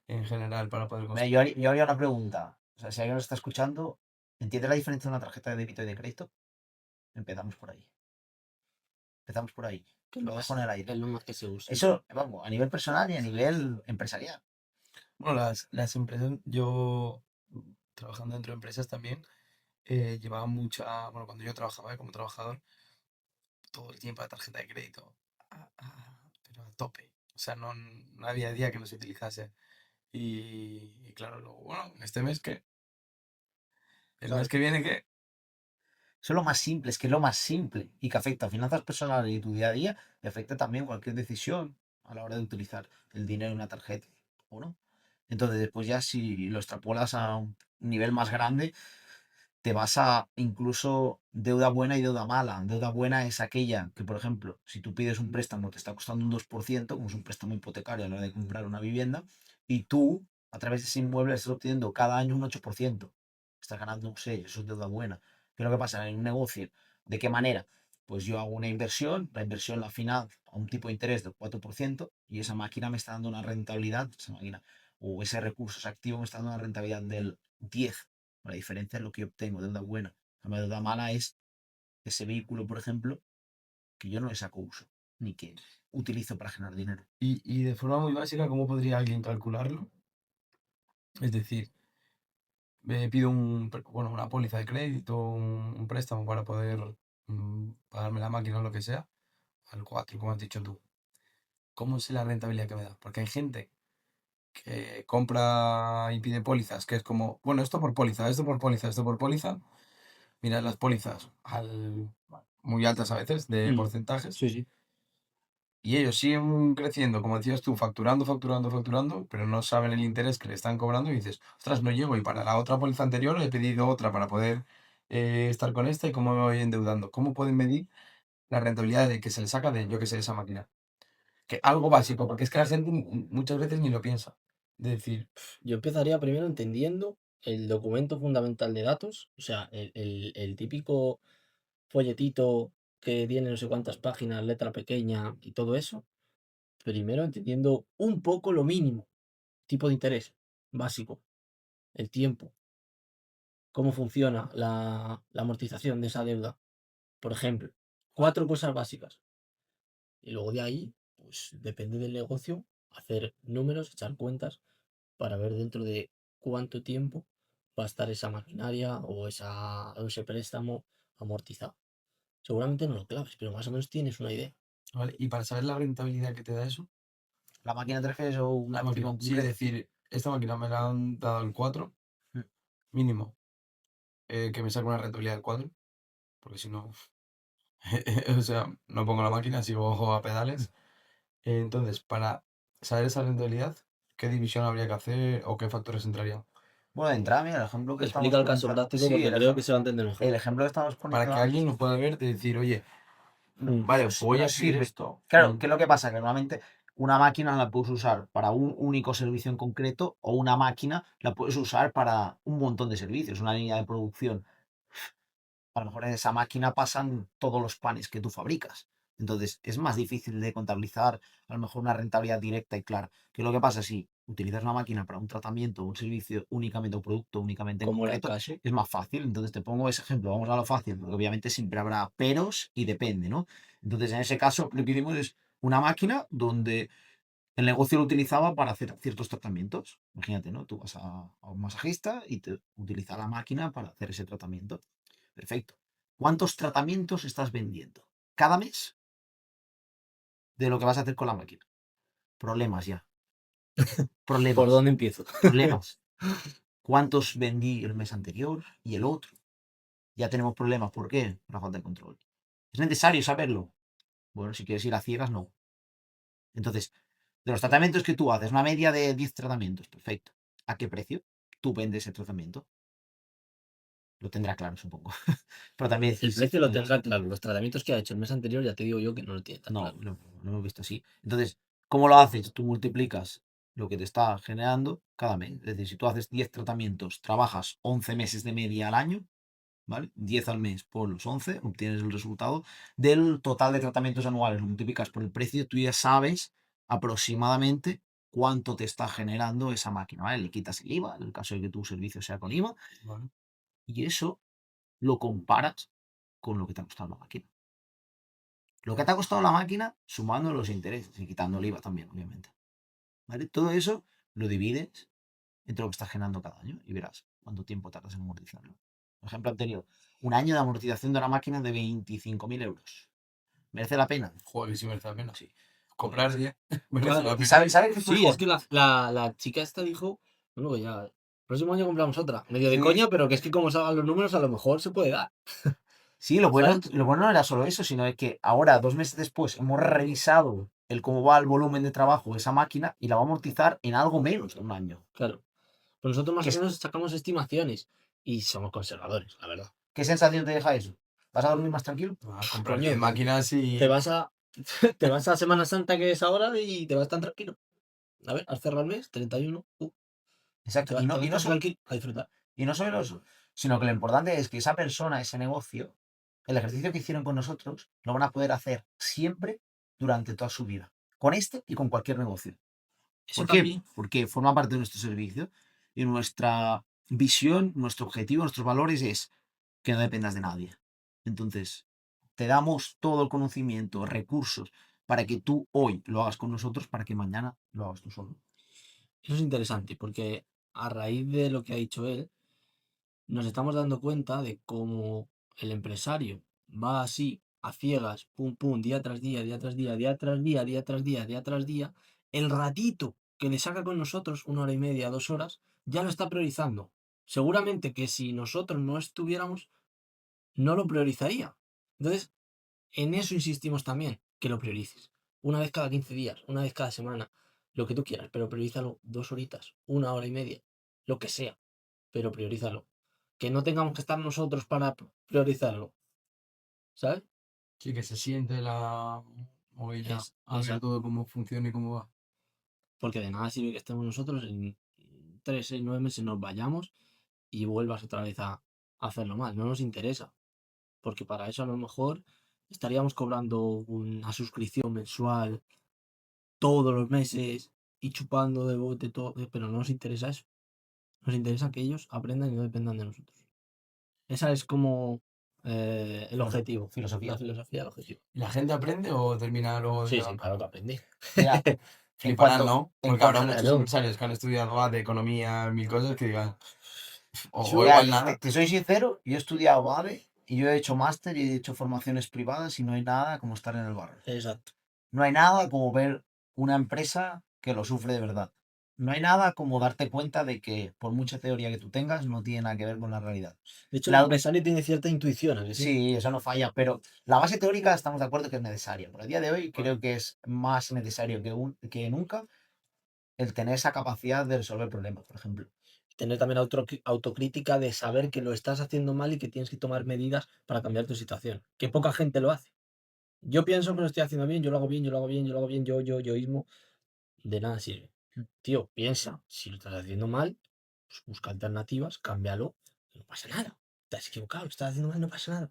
en general para poder
mira,
conseguir.
yo haría una pregunta. O sea, si alguien nos está escuchando, ¿entiende la diferencia de una tarjeta de débito y de crédito? Empezamos por ahí. Empezamos por ahí.
Que
Lo dejo en el aire.
es lo más que se usa.
Eso, vamos, a nivel personal y a nivel empresarial.
Bueno, las empresas, yo trabajando dentro de empresas también, llevaba mucha, bueno, cuando yo trabajaba como trabajador, todo el tiempo la tarjeta de crédito, pero a tope. O sea, no había día que no se utilizase. Y claro, luego, bueno, este mes que, el mes
¿Sabes?
que viene que,
Eso es lo más simple, es que es lo más simple y que afecta a finanzas personales y tu día a día y afecta también cualquier decisión a la hora de utilizar el dinero en una tarjeta o no. Entonces, después ya si lo extrapolas a un nivel más grande, te vas a incluso deuda buena y deuda mala. Deuda buena es aquella que, por ejemplo, si tú pides un préstamo te está costando un 2%, como es un préstamo hipotecario a la hora de comprar una vivienda, y tú, a través de ese inmueble, estás obteniendo cada año un 8%. Estás ganando un 6%, eso es deuda buena. ¿Qué es lo que pasa en un negocio? ¿De qué manera? Pues yo hago una inversión, la inversión la final a un tipo de interés del 4% y esa máquina me está dando una rentabilidad, esa máquina o ese recurso, ese activo me está dando una rentabilidad del 10%. La diferencia es lo que obtengo, deuda buena. La deuda mala es ese vehículo, por ejemplo, que yo no le saco uso, ni que utilizo para generar dinero.
y de forma muy básica, ¿cómo podría alguien calcularlo? Es decir, pido bueno, una póliza de crédito, un préstamo para poder pagarme la máquina o lo que sea, al 4 como has dicho tú. ¿Cómo sé la rentabilidad que me da? Porque hay gente que compra y pide pólizas, que es como, bueno, esto por póliza, esto por póliza, esto por póliza. Miras las pólizas muy altas a veces de porcentajes
Sí, sí.
y ellos siguen creciendo, como decías tú, facturando, facturando, facturando, pero no saben el interés que le están cobrando y dices, ostras, no llego y para la otra póliza anterior he pedido otra para poder estar con esta y cómo me voy endeudando. ¿Cómo pueden medir la rentabilidad de que se le saca de, yo que sé, esa máquina? Que algo básico, porque es que la gente muchas veces ni lo piensa. De decir,
Yo empezaría primero entendiendo el documento fundamental de datos, o sea, el típico folletito que tiene no sé cuántas páginas, letra pequeña y todo eso. Primero entendiendo un poco lo mínimo, tipo de interés básico, el tiempo, cómo funciona la amortización de esa deuda, por ejemplo. Cuatro cosas básicas. Y luego de ahí, pues depende del negocio, hacer números, echar cuentas para ver dentro de cuánto tiempo va a estar esa maquinaria o ese préstamo amortizado. Seguramente no lo claves, pero más o menos tienes una idea.
¿vale? Y para saber la rentabilidad que te da eso,
¿La máquina te refieres o un
la
activo
máquina,
en
sí, es
concreto?
decir, esta máquina me la han dado el 4
Mm.
mínimo, que me saque una rentabilidad del 4 porque si no, o sea, no pongo la máquina, sigo ojo a pedales. Entonces, para saber esa rentabilidad, ¿qué división habría que hacer o qué factores entrarían?
Bueno, de entrada, mira, el ejemplo que estamos
Explica el caso
comentando.
práctico
Sí,
porque creo que se va a entender mejor.
el ejemplo que estamos
Para
poniendo
que alguien
antes.
lo pueda ver, de decir, oye,
Mm.
vale,
Pues
voy a
nos
pedir
sirve.
esto.
Claro, ¿qué es lo que pasa? Que normalmente una máquina la puedes usar para un único servicio en concreto o una máquina la puedes usar para un montón de servicios, una línea de producción. A lo mejor en esa máquina pasan todos los panes que tú fabricas. Entonces es más difícil de contabilizar a lo mejor una rentabilidad directa y clara. ¿Qué es lo que pasa? Si utilizas una máquina para un tratamiento, un servicio únicamente, un producto únicamente en
Como era el
concreto,
caso.
es más fácil. Entonces te pongo ese ejemplo, vamos a lo fácil, porque obviamente siempre habrá peros y depende, ¿no? Entonces en ese caso lo que hicimos es una máquina donde el negocio lo utilizaba para hacer ciertos tratamientos. Imagínate, ¿no? Tú vas a un masajista y te utiliza la máquina para hacer ese tratamiento. Perfecto. ¿Cuántos tratamientos estás vendiendo cada mes de lo que vas a hacer con la máquina? Problemas ya.
¿Por
Problemas.
dónde empiezo?
Problemas. ¿Cuántos vendí el mes anterior y el otro? Ya tenemos problemas. ¿Por qué? Por la falta de control. ¿Es necesario saberlo? Bueno, si quieres ir a ciegas, no. Entonces, de los tratamientos que tú haces, una media de 10 tratamientos, perfecto. ¿A qué precio tú vendes ese tratamiento? Lo tendrá claro, supongo. Pero también
El
decís,
precio lo tendrá claro. Los tratamientos que ha hecho el mes anterior, ya te digo yo que no lo tiene tan
no,
claro.
lo hemos visto así. Entonces, ¿cómo lo haces? Tú multiplicas lo que te está generando cada mes. Es decir, si tú haces 10 tratamientos, trabajas 11 meses de media al año, ¿vale? 10 al mes por los 11, obtienes el resultado del total de tratamientos anuales, lo multiplicas por el precio, tú ya sabes aproximadamente cuánto te está generando esa máquina, ¿vale? Le quitas el IVA, en el caso de que tu servicio sea con IVA,
Vale.
y eso lo comparas con lo que te ha costado la máquina. Lo que te ha costado la máquina sumando los intereses y quitando el IVA también, obviamente. ¿Vale? Todo eso lo divides entre lo que estás generando cada año y verás cuánto tiempo tardas en amortizarlo. Por ejemplo, han tenido un año de amortización de una máquina de 25.000 euros. ¿Merece la pena?
Joder, sí merece la pena.
Sí.
Comprar 10 merece
Claro.
la
¿Y
pena.
sabes qué fue
Sí,
mejor?
es que la chica esta dijo, bueno, que ya, el próximo año compramos otra. Medio de
Sí.
coña, pero que es que como salgan los números, a lo mejor se puede dar.
Sí, lo bueno,
¿Sabes?
lo bueno no era solo eso, sino es que ahora, 2 meses después, hemos revisado el cómo va el volumen de trabajo de esa máquina y la va a amortizar en algo menos de un año.
Claro. Pues nosotros más
¿Qué,
o menos sacamos estimaciones y somos conservadores, la verdad.
qué sensación te deja eso? ¿Vas a dormir más tranquilo?
Comprar
Coño,
10 máquinas y...
te vas a te vas a Semana Santa, que es ahora, y te vas tan tranquilo. A ver, has cerrado el mes, 31.
Exacto.
Te vas tan tranquilo a disfrutar.
Y no solo eso, sino que lo importante es que esa persona, ese negocio, el ejercicio que hicieron con nosotros, lo van a poder hacer siempre durante toda su vida. Con este y con cualquier negocio.
Eso
¿Por qué?
también.
Porque forma parte de nuestro servicio y nuestra visión, nuestro objetivo, nuestros valores es que no dependas de nadie. Entonces, te damos todo el conocimiento, recursos, para que tú hoy lo hagas con nosotros, para que mañana lo hagas tú solo.
Eso es interesante, porque a raíz de lo que ha dicho él, nos estamos dando cuenta de cómo el empresario va así, a ciegas, pum, pum, día tras día, día tras día, día tras día, día tras día, día tras día, el ratito que le saca con nosotros, 1 hora y media, 2 horas, ya lo está priorizando. Seguramente que si nosotros no estuviéramos, no lo priorizaría. Entonces, en eso insistimos también, que lo priorices. Una vez cada 15 días, una vez cada semana, lo que tú quieras, pero priorízalo 2 horitas, 1 hora y media, lo que sea, pero priorízalo. Que no tengamos que estar nosotros para priorizarlo, ¿sabes?
Sí, que se siente la movida a ver
Exacto.
todo cómo funciona y cómo va.
Porque de nada sirve que estemos nosotros en 3, 6, 9 meses nos vayamos y vuelvas otra vez a hacerlo mal. No nos interesa. Porque para eso a lo mejor estaríamos cobrando una suscripción mensual todos los meses y chupando de bote todo, pero no nos interesa eso. Nos interesa que ellos aprendan y no dependan de nosotros. Esa es como el objetivo,
Filosofía.
la filosofía del objetivo.
¿Y la gente aprende o termina luego
Sí,
de
sí, claro que aprendí.
Mira, en
Fliparán,
cuanto,
¿no?
en
Porque habrá
cuanto,
muchos
Claro.
empresarios que han estudiado de economía, mil cosas que digan, o
mira,
igual nada.
te soy sincero, yo he estudiado BADE y yo he hecho máster y he hecho formaciones privadas y no hay nada como estar en el barro.
Exacto.
No hay nada como ver una empresa que lo sufre de verdad. No hay nada como darte cuenta de que por mucha teoría que tú tengas no tiene nada que ver con la realidad.
De hecho, el
La-
empresario tiene cierta intuición, ¿a que sí?
sí, eso no falla, pero la base teórica estamos de acuerdo que es necesaria. Por el día de hoy creo que es más necesario que nunca el tener esa capacidad de resolver problemas, por ejemplo.
Tener también autocrítica de saber que lo estás haciendo mal y que tienes que tomar medidas para cambiar tu situación. Que poca gente lo hace. Yo pienso que lo estoy haciendo bien, yo lo hago bien, yo lo hago bien, yo lo hago bien, yoísmo. De nada sirve. Tío, piensa, si lo estás haciendo mal, pues busca alternativas, cámbialo, no pasa nada. Te has equivocado, lo estás haciendo mal, no pasa nada.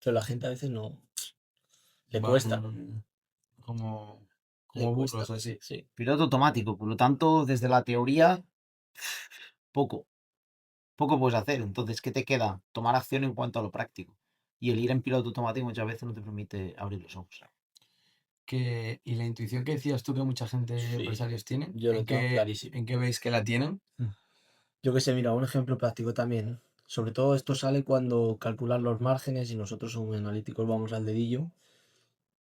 Pero la gente a veces no, le cuesta,
Van como,
le
como
cuesta.
burros así.
Sí.
Piloto automático, por lo tanto, desde la teoría, poco, poco puedes hacer. Entonces, ¿qué te queda? Tomar acción en cuanto a lo práctico. Y el ir en piloto automático muchas veces no te permite abrir los ojos.
Y la intuición que decías tú que mucha gente,
Sí,
empresarios tienen,
yo lo tengo clarísimo.
¿en qué veis que la tienen?
Yo que sé, mira, un ejemplo práctico también. Sobre todo esto sale cuando calculan los márgenes y nosotros somos analíticos, vamos al dedillo.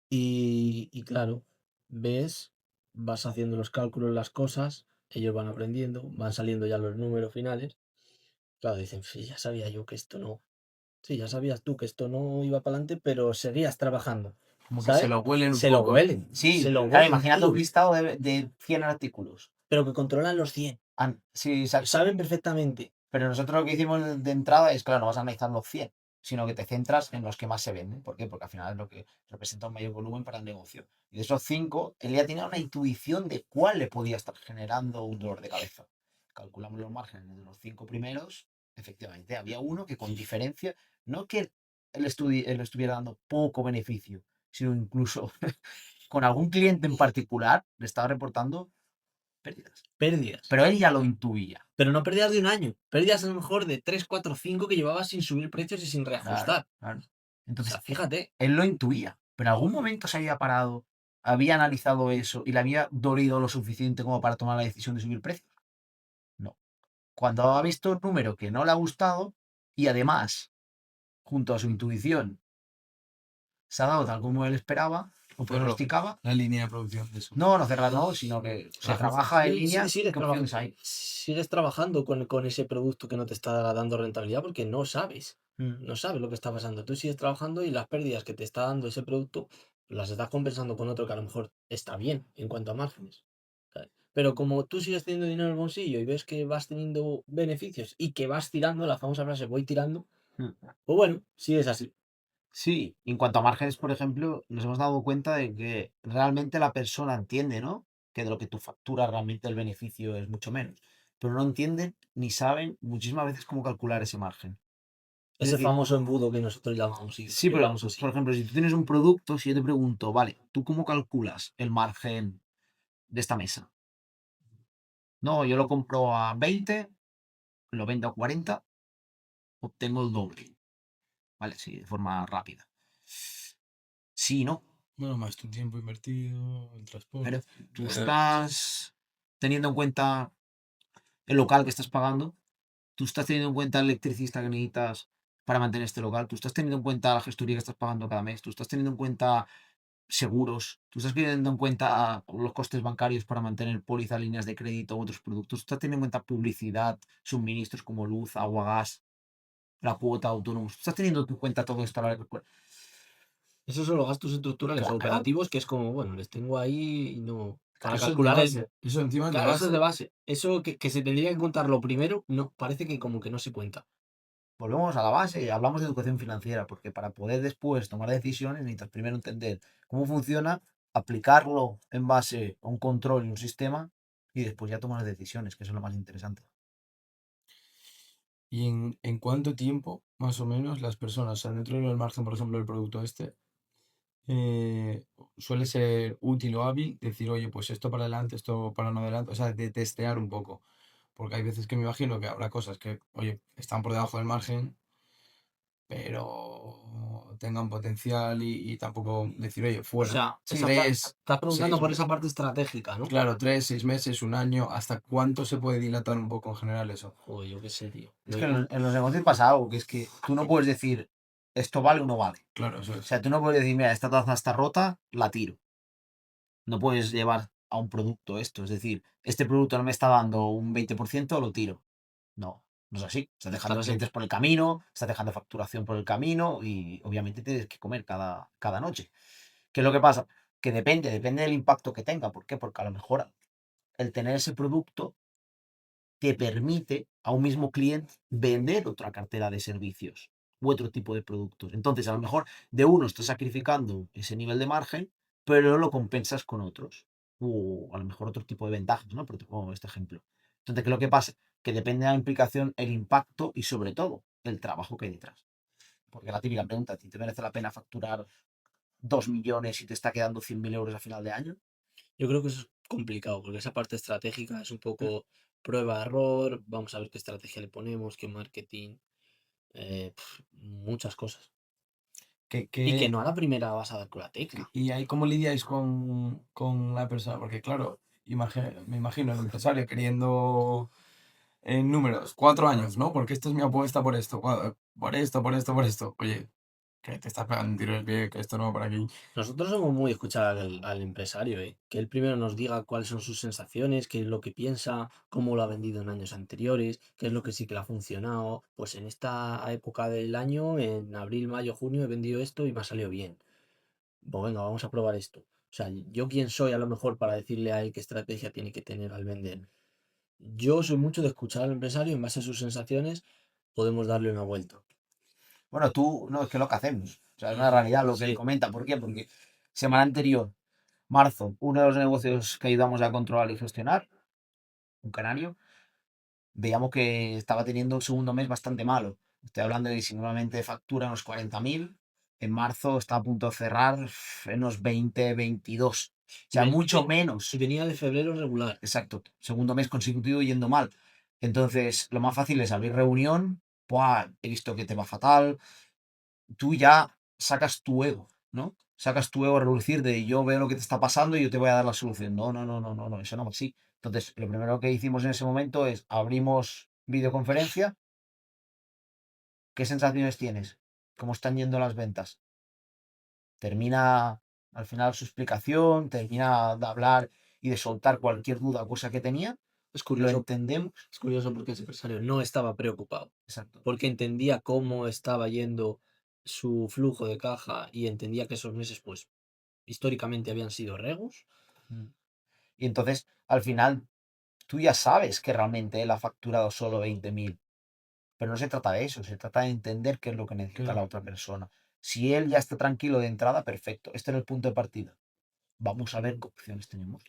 Y claro, ves vas haciendo los cálculos, las cosas, ellos van aprendiendo, van saliendo ya los números finales. Claro, dicen, sí, ya sabía yo que esto no. Sí, ya sabías tú que esto no iba para adelante, pero seguías trabajando.
Como que se
¿Sabes?
lo huelen un
Se lo
poco.
huelen.
Sí,
Se lo
claro,
huelen
imagínate un
todos,
listado de 100 artículos.
pero que controlan los 100.
Sí, exacto.
Saben perfectamente.
Pero nosotros lo que hicimos de entrada es, claro, no vas a analizar los 100, sino que te centras en los que más se venden. ¿Por qué? Porque al final es lo que representa un mayor volumen para el negocio. Y de esos 5, él ya tenía una intuición de cuál le podía estar generando un dolor de cabeza. Calculamos los márgenes de los 5 primeros. Efectivamente, había uno que con diferencia, no que él estuviera dando poco beneficio, sino incluso con algún cliente en particular le estaba reportando pérdidas.
Pérdidas.
Pero él ya lo intuía.
Pero no pérdidas de un año. Pérdidas a lo mejor de 3, 4, 5 que llevabas sin subir precios y sin reajustar.
Claro.
O
Entonces,
sea, fíjate.
él lo intuía, pero en algún momento se había parado, había analizado eso y le había dolido lo suficiente como para tomar la decisión de subir precios. No. Cuando ha visto un número que no le ha gustado y además, junto a su intuición, se ha dado tal como él esperaba o
Pero
pronosticaba,
la línea de producción de eso.
no cerrado, sino que se
Ajustas.
trabaja en
Sí,
línea.
sigues,
¿Qué opciones hay?
sigues trabajando con ese producto que no te está dando rentabilidad porque no sabes. No sabes lo que está pasando. Tú sigues trabajando y las pérdidas que te está dando ese producto las estás compensando con otro que a lo mejor está bien en cuanto a márgenes. ¿Sabes? Pero como tú sigues teniendo dinero en el bolsillo y ves que vas teniendo beneficios y que vas tirando, la famosa frase voy tirando,
Mm.
pues bueno, sigues así.
Sí, en cuanto a márgenes, por ejemplo, nos hemos dado cuenta de que realmente la persona entiende, ¿no? Que de lo que tú facturas realmente el beneficio es mucho menos. Pero no entienden ni saben muchísimas veces cómo calcular ese margen. Es
Ese
decir,
famoso embudo que nosotros llamamos y
sí, pero
hablamos así.
por ejemplo, si tú tienes un producto, si yo te pregunto, vale, ¿tú cómo calculas el margen de esta mesa? No, yo lo compro a 20, lo vendo a 40, obtengo el doble. Vale, sí, de forma rápida. Sí, ¿no?
Bueno, más tu tiempo invertido, el transporte.
Pero tú estás teniendo en cuenta el local que estás pagando, tú estás teniendo en cuenta el electricista que necesitas para mantener este local, tú estás teniendo en cuenta la gestoría que estás pagando cada mes, tú estás teniendo en cuenta seguros, tú estás teniendo en cuenta los costes bancarios para mantener póliza, líneas de crédito u otros productos, tú estás teniendo en cuenta publicidad, suministros como luz, agua, gas, la cuota autónomos, tú estás teniendo en cuenta todo esto a la hora de
Esos son los gastos estructurales
Claro.
operativos que es como, bueno, les tengo ahí y no. Para
Eso es de
calcular
base. Eso encima es de
Claro, eso es de
base.
base. Eso que se tendría que contar lo primero, no, parece que como que no se cuenta.
Volvemos a la base, hablamos de educación financiera, porque para poder después tomar decisiones necesitas primero entender cómo funciona, aplicarlo en base a un control y un sistema y después ya tomar decisiones, que eso es lo más interesante.
¿Y en cuánto tiempo, más o menos, las personas, o sea, dentro del margen, por ejemplo, del producto este, eh, suele ser útil o hábil decir, oye, pues esto para adelante, esto para no adelante, o sea, de testear un poco? Porque hay veces que me imagino que habrá cosas que, oye, están por debajo del margen, pero tengan potencial y tampoco decir, oye,
O
fuera.
sea,
Sí,
estás preguntando
6
por esa parte estratégica, ¿no?
claro, 3, 6 meses, un año, ¿hasta cuánto se puede dilatar un poco en general eso?
Joder, yo qué sé, tío.
Es que en los negocios pasa algo, que es que tú no puedes decir esto vale o no vale.
Claro, eso
O
es.
sea, tú no puedes decir, mira, esta taza está rota, la tiro. No puedes llevar a un producto esto, es decir, este producto no me está dando un 20%, lo tiro. No, no es así. Estás dejando
Claro, sí.
clientes por el camino, estás dejando facturación por el camino y obviamente tienes que comer cada noche. ¿Qué es lo que pasa? Que depende del impacto que tenga. ¿Por qué? Porque a lo mejor el tener ese producto te permite a un mismo cliente vender otra cartera de servicios u otro tipo de productos. Entonces, a lo mejor de uno estás sacrificando ese nivel de margen, pero lo compensas con otros. O a lo mejor otro tipo de ventajas, ¿no? Pero te pongo este ejemplo. Entonces, ¿qué es lo que pasa? Que depende de la implicación, el impacto y sobre todo el trabajo que hay detrás. Porque la típica pregunta, ¿a ti te merece la pena facturar 2 millones y te está quedando 100.000 euros a final de año?
Yo creo que eso es complicado, porque esa parte estratégica es un poco prueba-error, vamos a ver qué estrategia le ponemos, qué marketing, muchas cosas.
¿Qué,
Y que
qué-
no a la primera vas a dar con la tecla.
y ahí cómo lidiáis con la persona? Porque claro, me imagino el empresario queriendo números, 4 años, ¿no? Porque esta es mi apuesta por esto, por esto, por esto, por esto. Oye, Que te estás pegando un tiro en el pie, que esto no va por aquí.
Nosotros somos muy escuchar al empresario, ¿eh? Que él primero nos diga cuáles son sus sensaciones, qué es lo que piensa, cómo lo ha vendido en años anteriores, qué es lo que sí que le ha funcionado. Pues en esta época del año, en abril, mayo, junio, he vendido esto y me ha salido bien. Pues venga, vamos a probar esto. O sea, yo quién soy a lo mejor para decirle a él qué estrategia tiene que tener al vender. Yo soy mucho de escuchar al empresario, en base a sus sensaciones, podemos darle una vuelta.
Bueno, tú, no, es que es lo que hacemos. O sea, es una realidad lo que él
Sí,
comenta. ¿Por qué? Porque semana anterior, marzo, uno de los negocios que ayudamos a controlar y gestionar, un canario, veíamos que estaba teniendo un segundo mes bastante malo. Estoy hablando de que si normalmente factura unos 40.000, en marzo está a punto de cerrar en unos 20, 22. O sea, mucho menos.
y venía de febrero regular.
Exacto. Segundo mes consecutivo yendo mal. Entonces, lo más fácil es abrir reunión. Buah, he visto que te va fatal. Tú ya sacas tu ego, ¿no? Sacas tu ego a relucir de yo veo lo que te está pasando y yo te voy a dar la solución. No, no, no, no, no, no, eso no va así. Entonces, lo primero que hicimos en ese momento es abrimos videoconferencia. ¿Qué sensaciones tienes? ¿Cómo están yendo las ventas? Termina al final su explicación, termina de hablar y de soltar cualquier duda o cosa que tenía.
Es
Lo
curioso,
entendemos.
es curioso porque ese empresario no estaba preocupado,
Exacto.
porque entendía cómo estaba yendo su flujo de caja y entendía que esos meses, pues, históricamente habían sido regos.
Mm. Y entonces, al final, tú ya sabes que realmente él ha facturado solo 20.000. Pero no se trata de eso, se trata de entender qué es lo que necesita la
Claro.
otra persona. Si él ya está tranquilo de entrada, perfecto. Este es el punto de partida. Vamos a ver qué opciones tenemos.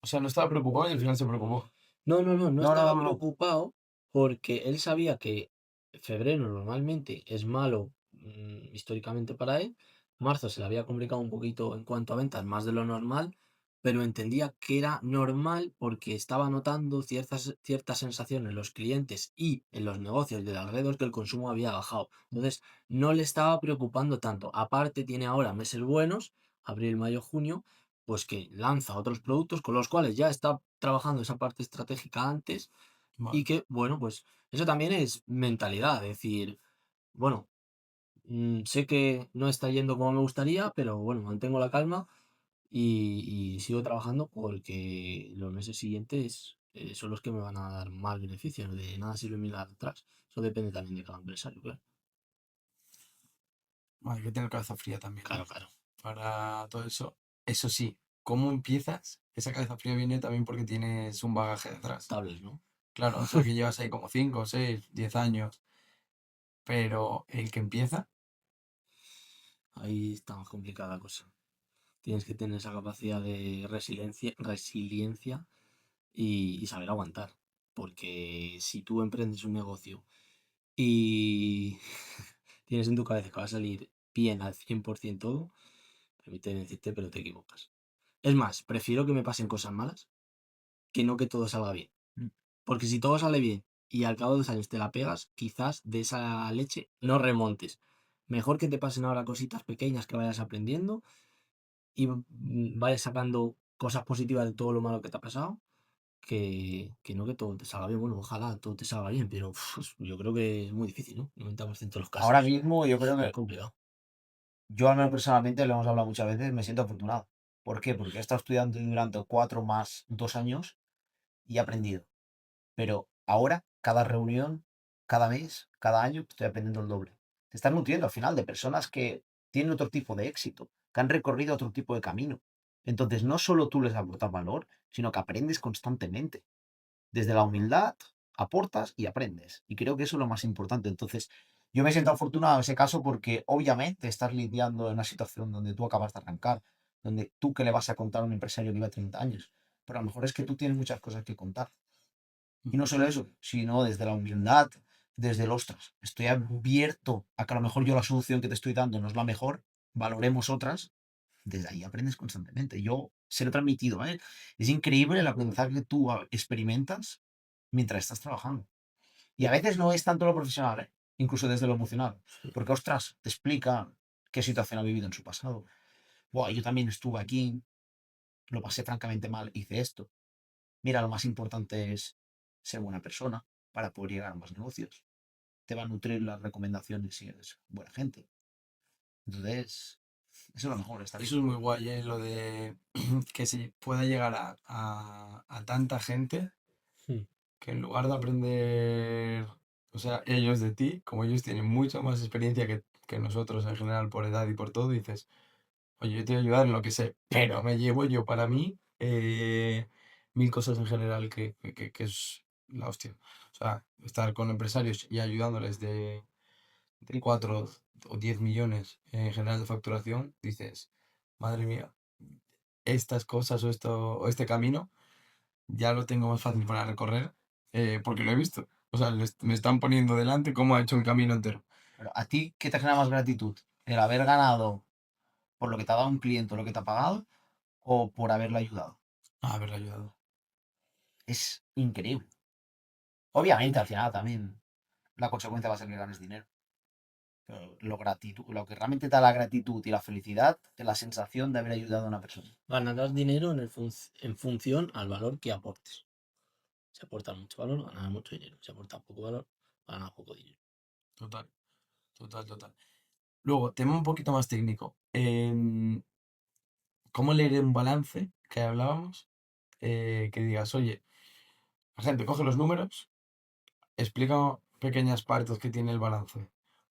O sea, no estaba preocupado y al final se preocupó.
No
No, no,
estaba
no, no.
preocupado porque él sabía que febrero normalmente es malo, históricamente para él. Marzo se le había complicado un poquito en cuanto a ventas, más de lo normal, pero entendía que era normal porque estaba notando ciertas sensaciones en los clientes y en los negocios de alrededor que el consumo había bajado. Entonces, no le estaba preocupando tanto. Aparte, tiene ahora meses buenos, abril, mayo, junio, pues que lanza otros productos con los cuales ya está trabajando esa parte estratégica antes y
Vale.
que, bueno, pues eso también es mentalidad, es decir, bueno, sé que no está yendo como me gustaría, pero bueno, mantengo la calma y sigo trabajando porque los meses siguientes son los que me van a dar más beneficios, de nada sirve mirar atrás. Eso depende también de cada empresario, claro.
Hay que tener cabeza fría también, ¿no?
Claro, claro.
Para todo eso. Eso sí, ¿cómo empiezas? Esa cabeza fría viene también porque tienes un bagaje detrás.
Estables, ¿no?
Claro, o sea que llevas ahí como 5, 6, 10 años. Pero el que empieza,
Ahí está más complicada la cosa. Tienes que tener esa capacidad de resiliencia y saber aguantar. Porque si tú emprendes un negocio y tienes en tu cabeza que va a salir bien al 100% todo, permíteme decirte, pero te equivocas. Es más, prefiero que me pasen cosas malas que no que todo salga bien.
Mm.
Porque si todo sale bien y al cabo de 2 años te la pegas, quizás de esa leche no remontes. Mejor que te pasen ahora cositas pequeñas que vayas aprendiendo y vayas sacando cosas positivas de todo lo malo que te ha pasado, que no que todo te salga bien. Bueno, ojalá todo te salga bien, pero yo creo que es muy difícil, ¿no? 90% de los
Ahora
casos.
mismo yo creo
Muy
que
complicado.
yo al menos personalmente, lo hemos hablado muchas veces, me siento afortunado. ¿Por qué? Porque he estado estudiando durante 4 más 2 años y he aprendido. Pero ahora, cada reunión, cada mes, cada año, estoy aprendiendo el doble. Te estás nutriendo al final de personas que tienen otro tipo de éxito, que han recorrido otro tipo de camino. Entonces, no solo tú les aportas valor, sino que aprendes constantemente. Desde la humildad, aportas y aprendes. Y creo que eso es lo más importante. Entonces, yo me siento afortunado en ese caso porque obviamente estás lidiando en una situación donde tú acabas de arrancar, donde tú que le vas a contar a un empresario que lleva 30 años. Pero a lo mejor es que tú tienes muchas cosas que contar. Y no solo eso, sino desde la humildad, desde el ostras. Estoy abierto a que a lo mejor yo la solución que te estoy dando no es la mejor, valoremos otras. Desde ahí aprendes constantemente. Yo se lo he transmitido, ¿eh? Es increíble el aprendizaje que tú experimentas mientras estás trabajando. Y a veces no es tanto lo profesional, ¿eh? Incluso desde lo emocional. Porque, ostras, te explica qué situación ha vivido en su pasado. Buah, yo también estuve aquí, lo pasé francamente mal, hice esto. Mira, lo más importante es ser buena persona para poder llegar a más negocios. Te va a nutrir las recomendaciones si eres buena gente. Entonces, eso es lo mejor, está
Eso
bien.
es muy guay, lo de que se pueda llegar a tanta gente
Hmm.
que en lugar de aprender, o sea, ellos de ti, como ellos tienen mucha más experiencia que nosotros en general por edad y por todo, dices, oye, yo te voy a ayudar en lo que sé, pero me llevo yo para mí 1000 cosas en general que es la hostia. O sea, estar con empresarios y ayudándoles de 4 o 10 millones en general de facturación, dices, madre mía, estas cosas o este camino ya lo tengo más fácil para recorrer porque lo he visto. O sea, me están poniendo delante cómo ha hecho un camino entero.
Pero a ti, ¿qué te genera más gratitud? ¿El haber ganado por lo que te ha dado un cliente o lo que te ha pagado o por haberle ayudado?
Haberle ayudado.
Es increíble. Obviamente, al final también la consecuencia va a ser que ganes dinero. Pero lo que realmente te da la gratitud y la felicidad es la sensación de haber ayudado a una persona.
Ganarás dinero en función al valor que aportes. Si aportas mucho valor, ganarás mucho dinero. Si aportas poco valor, ganarás poco dinero.
Total, total, total. Luego, tema un poquito más técnico. ¿Cómo leer un balance que hablábamos? Que digas, oye, la gente coge los números, explica pequeñas partes que tiene el balance.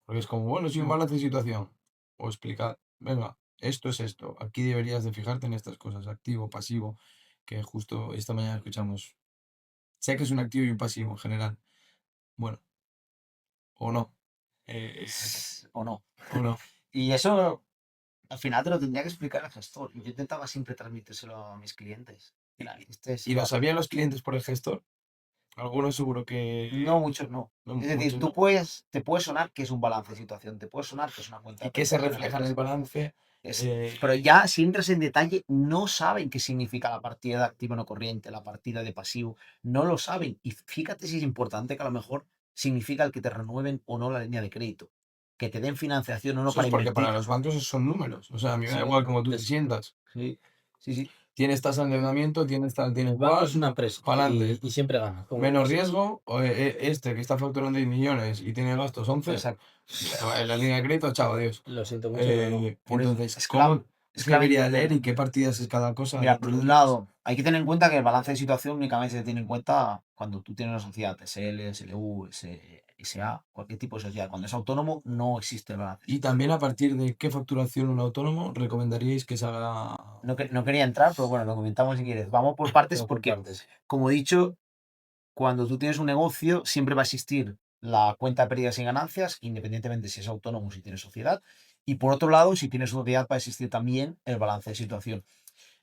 Porque es como, bueno, sí, un balance de situación. O explica, venga, esto es esto. Aquí deberías de fijarte en estas cosas, activo, pasivo, que justo esta mañana escuchamos. Sé que es un activo y un pasivo en general. Bueno, o no.
¿O no?
O no.
Y eso al final te lo tendría que explicar el gestor. Yo intentaba siempre transmitírselo a mis clientes. Mira, este es
¿Y
el
lo sabían los clientes por el gestor? Algunos seguro
No,
que...
muchos no.
No,
Es decir,
muchos no.
te puede sonar que es un balance de situación, te puede sonar que es una cuenta
¿Y
de
qué se
operaciones de la
refleja en el
empresa.
balance?
Pero ya si entras en detalle, no saben qué significa la partida de activo no corriente, la partida de pasivo, no lo saben. Y fíjate si es importante que a lo mejor significa el que te renueven o no la línea de crédito, que te den financiación o no
Eso es
para
porque para
invertir.
los bancos esos son números. O sea, a mí me da
Sí,
igual como tú te
Es-
sientas.
sí, sí, sí.
Tienes tasa de endeudamiento, tienes tal, tienes
El banco
cual,
es una empresa
para adelante.
y siempre gana.
Menos riesgo, este que está facturando 10 millones y tiene gastos 11,
Exacto.
en la línea de crédito, chao, adiós.
Lo siento mucho, pero no.
Por eso,
Entonces,
es
¿cómo
es
se
clave
debería leer
entender.
y qué partidas es cada cosa
Mira, por
dentro de
un
otras?
lado, hay que tener en cuenta que el balance de situación únicamente se tiene en cuenta cuando tú tienes una sociedad, SL, SLU, SA, cualquier tipo de sociedad. Cuando es autónomo, no existe el balance de
Y
situación.
también a partir de qué facturación un autónomo recomendaríais que se haga.
No quería entrar, pero bueno, lo comentamos si quieres. Vamos por partes
Pero por
porque,
partes.
como he dicho, cuando tú tienes un negocio, siempre va a existir la cuenta de pérdidas y ganancias, independientemente si es autónomo o si tienes sociedad. Y por otro lado, si tienes sociedad, va a existir también el balance de situación.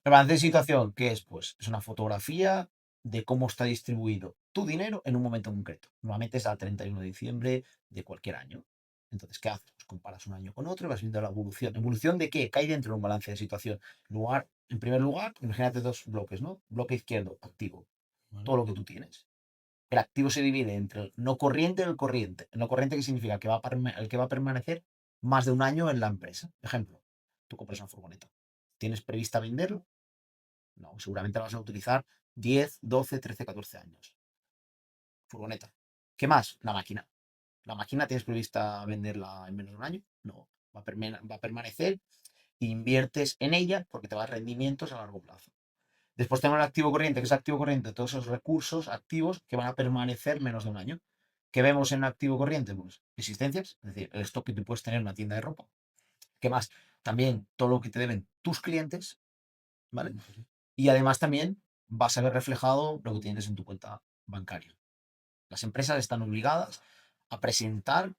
El balance de situación, ¿qué es? Pues es una fotografía de cómo está distribuido tu dinero en un momento concreto. Normalmente es al 31 de diciembre de cualquier año. Entonces, ¿qué haces? Pues comparas un año con otro y vas viendo la evolución. ¿Evolución de qué? ¿Qué hay dentro de un balance de situación? En primer lugar, imagínate dos bloques, ¿no? Bloque izquierdo, activo,
¿Vale?
todo lo que tú tienes. El activo se divide entre el no corriente y el corriente. El no corriente, ¿qué significa? El que va a permanecer más de un año en la empresa. Ejemplo, tú compras una furgoneta. ¿Tienes prevista venderlo? No, seguramente la vas a utilizar 10, 12, 13, 14 años. Furgoneta. ¿Qué más? La máquina. ¿La máquina tienes prevista venderla en menos de un año? No. Va a permanecer. Inviertes en ella porque te va a dar rendimientos a largo plazo. Después tenemos el activo corriente, que es activo corriente, todos esos recursos activos que van a permanecer menos de un año. ¿Qué vemos en activo corriente? Pues existencias, es decir, el stock que tú puedes tener en una tienda de ropa. ¿Qué más? También todo lo que te deben tus clientes, ¿vale? Y además también vas a ver reflejado lo que tienes en tu cuenta bancaria. Las empresas están obligadas a presentar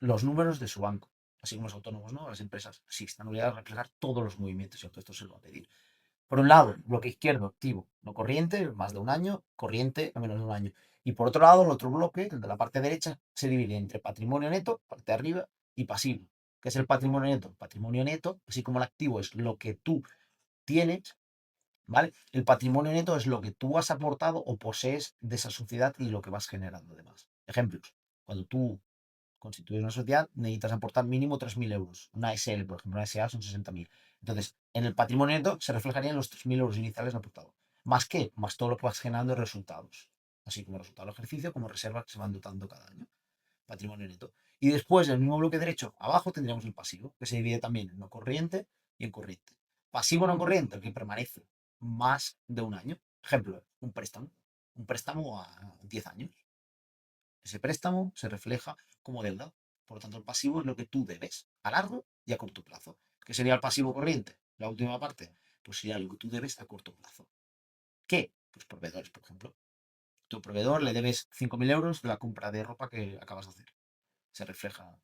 los números de su banco, así como los autónomos, ¿no? Las empresas sí están obligadas a reflejar todos los movimientos y esto se lo va a pedir. Por un lado, bloque izquierdo activo, no corriente, más de un año, corriente a menos de un año. Y por otro lado, el otro bloque, el de la parte derecha, se divide entre patrimonio neto, parte de arriba, y pasivo. ¿Qué es el patrimonio neto? El patrimonio neto, así como el activo es lo que tú tienes, ¿vale? El patrimonio neto es lo que tú has aportado o posees de esa sociedad y lo que vas generando además. Ejemplos, cuando tú constituyes una sociedad necesitas aportar mínimo 3.000 euros. Una SL, por ejemplo, una SA son 60.000. Entonces, en el patrimonio neto se reflejarían los 3.000 euros iniciales aportados. ¿Más qué? Más todo lo que vas generando de resultados. Así como resultado del ejercicio, como reservas que se van dotando cada año. Patrimonio neto. Y después, en el mismo bloque derecho, abajo tendríamos el pasivo, que se divide también en no corriente y en corriente. Pasivo no corriente, el que permanece más de un año. Ejemplo, un préstamo. Un préstamo a 10 años. Ese préstamo se refleja como deuda. Por lo tanto, el pasivo es lo que tú debes a largo y a corto plazo. ¿Qué sería el pasivo corriente? La última parte. Pues sería lo que tú debes a corto plazo. ¿Qué? Pues proveedores, por ejemplo. Tu proveedor le debes 5.000 euros de la compra de ropa que acabas de hacer. Se refleja.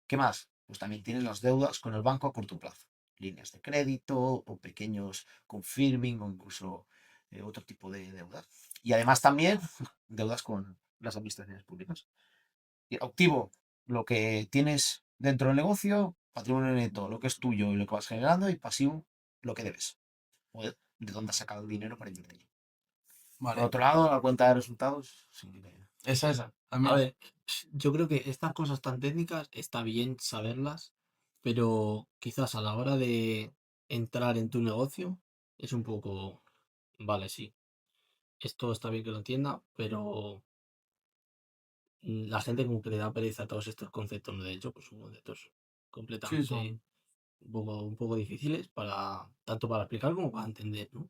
¿Qué más? Pues también tienes las deudas con el banco a corto plazo. Líneas de crédito o pequeños confirming o incluso otro tipo de deudas. Y además también deudas con las administraciones públicas. Y activo, lo que tienes dentro del negocio, patrimonio neto, lo que es tuyo y lo que vas generando, y pasivo, lo que debes. O de dónde has sacado el dinero para invertir. Por
Vale.
otro lado, la cuenta de resultados. Sí,
Esa.
A
Mira,
ver, yo creo que estas cosas tan técnicas está bien saberlas, pero quizás a la hora de entrar en tu negocio es un poco, vale, sí, esto está bien que lo entienda, pero la gente como que le da pereza a todos estos conceptos, ¿no? De hecho, pues son conceptos
sí,
completamente
son.
un poco difíciles para, tanto para explicar como para entender, ¿no?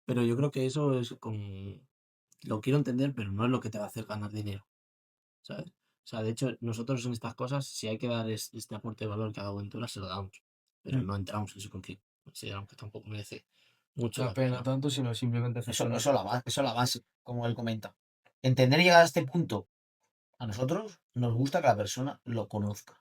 Pero yo creo que eso es como, lo quiero entender, pero no es lo que te va a hacer ganar dinero, ¿sabes? O sea, de hecho, nosotros en estas cosas, si hay que dar este aporte de valor que ha dado Ventura, se lo damos, pero
Mm.
no entramos en su concepto. Consideramos que tampoco merece mucho
La
la
pena
pena.
tanto, sino simplemente
Eso,
gestionar.
eso es la base, como él comenta. Entender y llegar a este punto, a nosotros nos gusta que la persona lo conozca,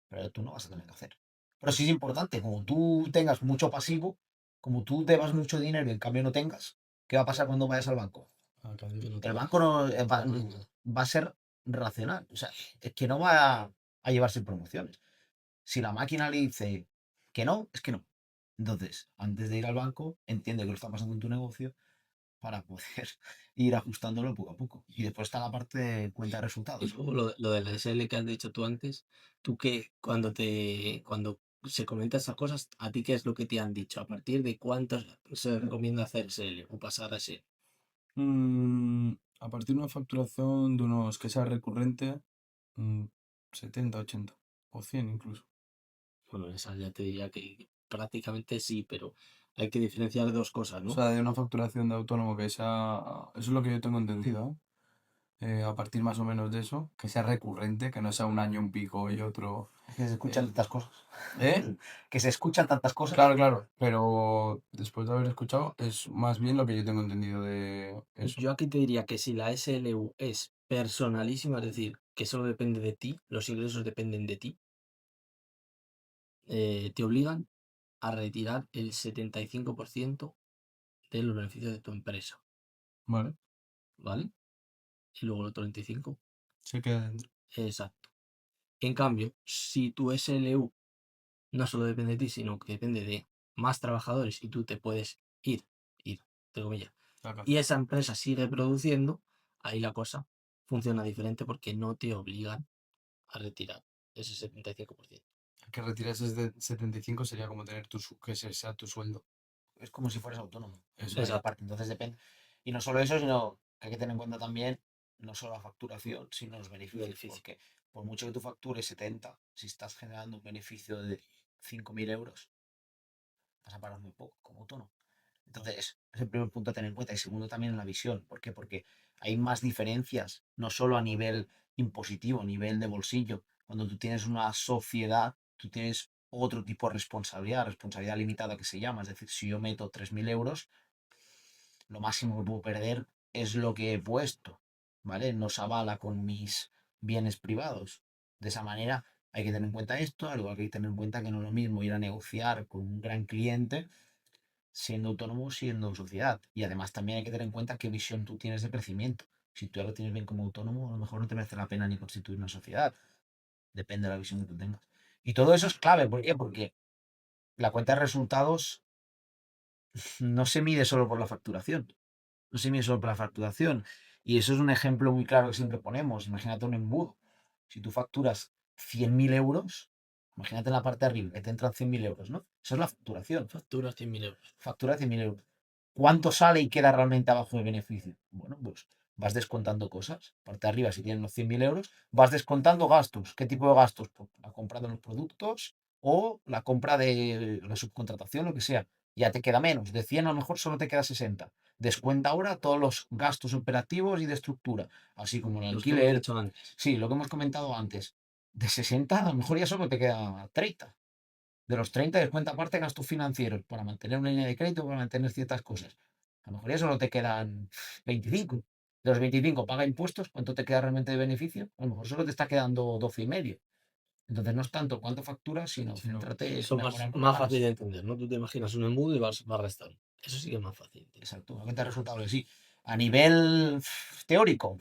pero tú no vas a tener que hacer. Pero sí es importante, como tú tengas mucho pasivo, como tú debas mucho dinero y en cambio no tengas, ¿qué va a pasar cuando vayas al banco?
Ah, casi.
Que no te
El
va.
banco no, va a ser racional, o sea, es que no va a llevarse promociones. Si la máquina le dice que no, es que no. Entonces, antes de ir al banco, entiende que lo está pasando en tu negocio para poder ir ajustándolo poco a poco. Y después está la parte de cuenta de
Y
resultados.
luego lo de la SL que has dicho tú antes, tú que cuando se comentan esas cosas, ¿a ti qué es lo que te han dicho? ¿A partir de cuántos se recomienda hacer SL o pasar a SL?
A partir de una facturación de unos que sea recurrente, mm, 70, 80 o 100 incluso.
Bueno, esa ya te diría que prácticamente sí, pero hay que diferenciar dos cosas,
O
¿no?
sea, de una facturación de autónomo que sea, eso es lo que yo tengo entendido, a partir más o menos de eso, que sea recurrente, que no sea un año un pico y otro.
Es que se escuchan tantas cosas.
¿Eh?
Que se escuchan tantas cosas.
Claro, claro, pero después de haber escuchado, es más bien lo que yo tengo entendido de eso.
Yo aquí te diría que si la SLU es personalísima, es decir, que solo depende de ti, los ingresos dependen de ti, te obligan a retirar el 75% de los beneficios de tu empresa,
Vale,
¿vale? Y luego el otro 25%.
se queda dentro.
Exacto. En cambio, si tu SLU no solo depende de ti, sino que depende de más trabajadores y tú te puedes ir, entre comillas,
Saca.
y esa empresa sigue produciendo, ahí la cosa funciona diferente porque no te obligan a retirar ese 75%.
Que retires desde 75 sería como tener que ese sea tu sueldo.
Es como si fueras autónomo.
Eso es.
Vale,
Exacto.
aparte. Entonces depende. Y no solo eso, sino que hay que tener en cuenta también no solo la facturación, sino los beneficios.
Beneficio.
Porque por mucho que tú factures 70, si estás generando un beneficio de 5.000 euros, vas a pagar muy poco como autónomo. Entonces, es el primer punto a tener en cuenta. Y segundo, también en la visión. ¿Por qué? Porque hay más diferencias, no solo a nivel impositivo, a nivel de bolsillo. Cuando tú tienes una sociedad, tú tienes otro tipo de responsabilidad, responsabilidad limitada que se llama. Es decir, si yo meto 3.000 euros, lo máximo que puedo perder es lo que he puesto, ¿vale? No se avala con mis bienes privados. De esa manera hay que tener en cuenta esto, al igual que hay que tener en cuenta que no es lo mismo ir a negociar con un gran cliente siendo autónomo, siendo sociedad. Y además también hay que tener en cuenta qué visión tú tienes de crecimiento. Si tú ya lo tienes bien como autónomo, a lo mejor no te merece la pena ni constituir una sociedad. Depende de la visión que tú tengas. Y todo eso es clave. ¿Por qué? Porque la cuenta de resultados no se mide solo por la facturación. No se mide solo por la facturación. Y eso es un ejemplo muy claro que siempre ponemos. Imagínate un embudo. Si tú facturas 100.000 euros, imagínate en la parte de arriba que te entran 100.000 euros, ¿no? Esa es la facturación.
Facturas 100.000 euros.
Factura de 100.000 euros. ¿Cuánto sale y queda realmente abajo de beneficio? Bueno, pues vas descontando cosas. Parte de arriba, si tienes los 100.000 euros, vas descontando gastos. ¿Qué tipo de gastos? Pues la compra de los productos o la compra de la subcontratación, lo que sea. Ya te queda menos. De 100 a lo mejor solo te queda 60. Descuenta ahora todos los gastos operativos y de estructura, así como el
Los que hemos
alquiler.
dicho antes.
Sí, lo que hemos comentado antes. De 60 a lo mejor ya solo te queda 30. De los 30 descuenta aparte gastos financieros para mantener una línea de crédito, para mantener ciertas cosas. A lo mejor ya solo te quedan 25. De los 25 paga impuestos, ¿cuánto te queda realmente de beneficio? A lo mejor solo te está quedando 12,5. Entonces no es tanto cuánto facturas, sino
Sí, no.
céntrate en
Eso es
mejorar lo que
más
ganas.
fácil de entender, ¿no? Tú te imaginas un embudo y vas restando. Eso sí que es más fácil de entender.
Exacto, ¿qué te ha resultado? Que sí. A nivel teórico,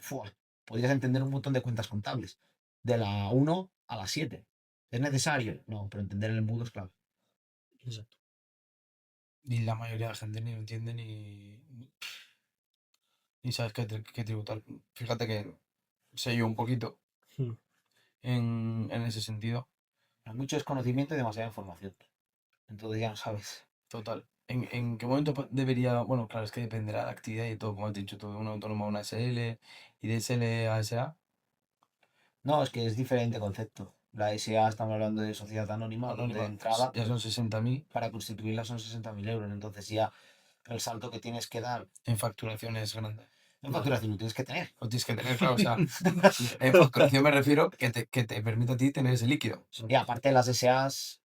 podrías entender un montón de cuentas contables. De la 1 a la 7. ¿Es necesario? No, pero entender el embudo es clave.
Exacto.
Y la mayoría de la gente ni lo entiende ni sabes qué tributar. Fíjate que sé yo un poquito
Mm.
en ese sentido.
Hay mucho desconocimiento y demasiada información. Entonces ya no sabes.
Total. ¿En qué momento debería? Bueno, claro, es que dependerá de la actividad y todo, como has dicho, todo un autónomo a una SL y de SL a SA,
No, es que es diferente concepto. La SA estamos hablando de sociedad anónima, donde de
anónima,
entrada
ya son 60.000,
para constituirla son 60.000 euros. Entonces ya el salto que tienes que dar
en facturación es grande.
en
Claro.
facturación lo tienes que tener.
Lo tienes que tener, claro, o sea, en facturación me refiero que te permita a ti tener ese líquido.
Y aparte las SAs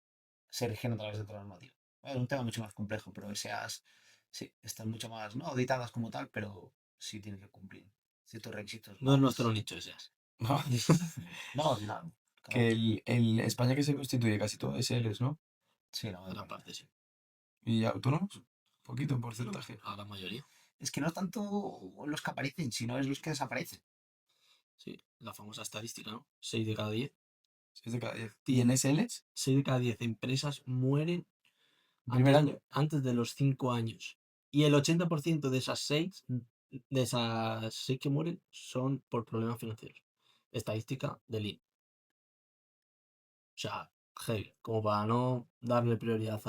se rigen a través de otra normativa. Es un tema mucho más complejo, pero SAs sí, están mucho más, no auditadas como tal, pero sí tienen que cumplir ciertos requisitos
No es
más.
nuestro nicho ese.
¿No?
No, no.
Que el España que se constituye casi todo SLs, ¿no?
Sí, no,
Gran parte, sí.
Y autónomos, poquito en porcentaje.
A la mayoría.
es que no es tanto los que aparecen, sino es los que desaparecen.
Sí. La famosa estadística, ¿no? 6 de cada 10.
6 de cada 10. ¿Y en SLs?
6 de cada 10 empresas mueren
Primer año.
antes de los 5 años. Y el 80% de esas 6, que mueren, son por problemas financieros. Estadística del INE. O sea, heavy, como para no darle prioridad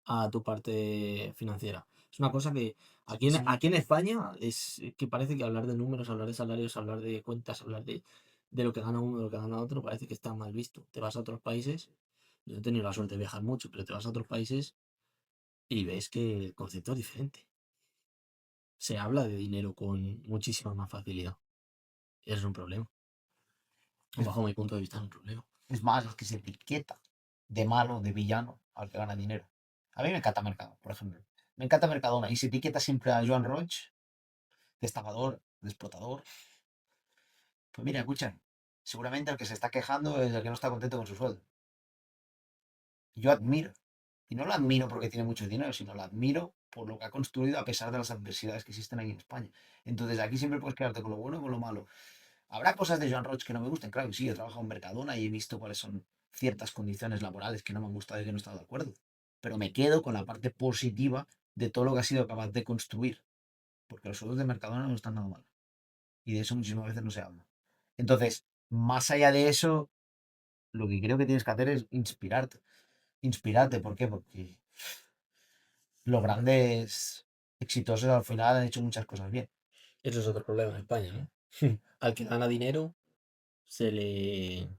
a tu parte financiera. Es una cosa que aquí en España es que parece que hablar de números, hablar de salarios, hablar de cuentas, hablar de lo que gana uno, de lo que gana otro, parece que está mal visto. Te vas a otros países, yo he tenido la suerte de viajar mucho, pero te vas a otros países y ves que el concepto es diferente. Se habla de dinero con muchísima más facilidad. Y eso es un problema. Bajo mi punto de vista es un problema.
Es más, es que se etiqueta de malo, de villano, al que gana dinero. A mí me encanta Mercado, por ejemplo. Me encanta Mercadona y se etiqueta siempre a Joan Roig de estafador, de explotador. Pues mira, escucha, seguramente el que se está quejando es el que no está contento con su sueldo. Yo admiro, y no lo admiro porque tiene mucho dinero, sino lo admiro por lo que ha construido a pesar de las adversidades que existen aquí en España. Entonces aquí siempre puedes quedarte con lo bueno y con lo malo. Habrá cosas de Joan Roig que no me gusten, claro que sí, he trabajado en Mercadona y he visto cuáles son ciertas condiciones laborales que no me han gustado y que no he estado de acuerdo. Pero me quedo con la parte positiva de todo lo que ha sido capaz de construir. Porque los sueldos de Mercadona no están nada mal. Y de eso muchísimas veces no se habla. Entonces, más allá de eso, lo que creo que tienes que hacer es inspirarte. Inspirarte, ¿por qué? Porque los grandes exitosos al final han hecho muchas cosas bien.
Eso es otro problema en España, ¿no? Al que gana dinero se le,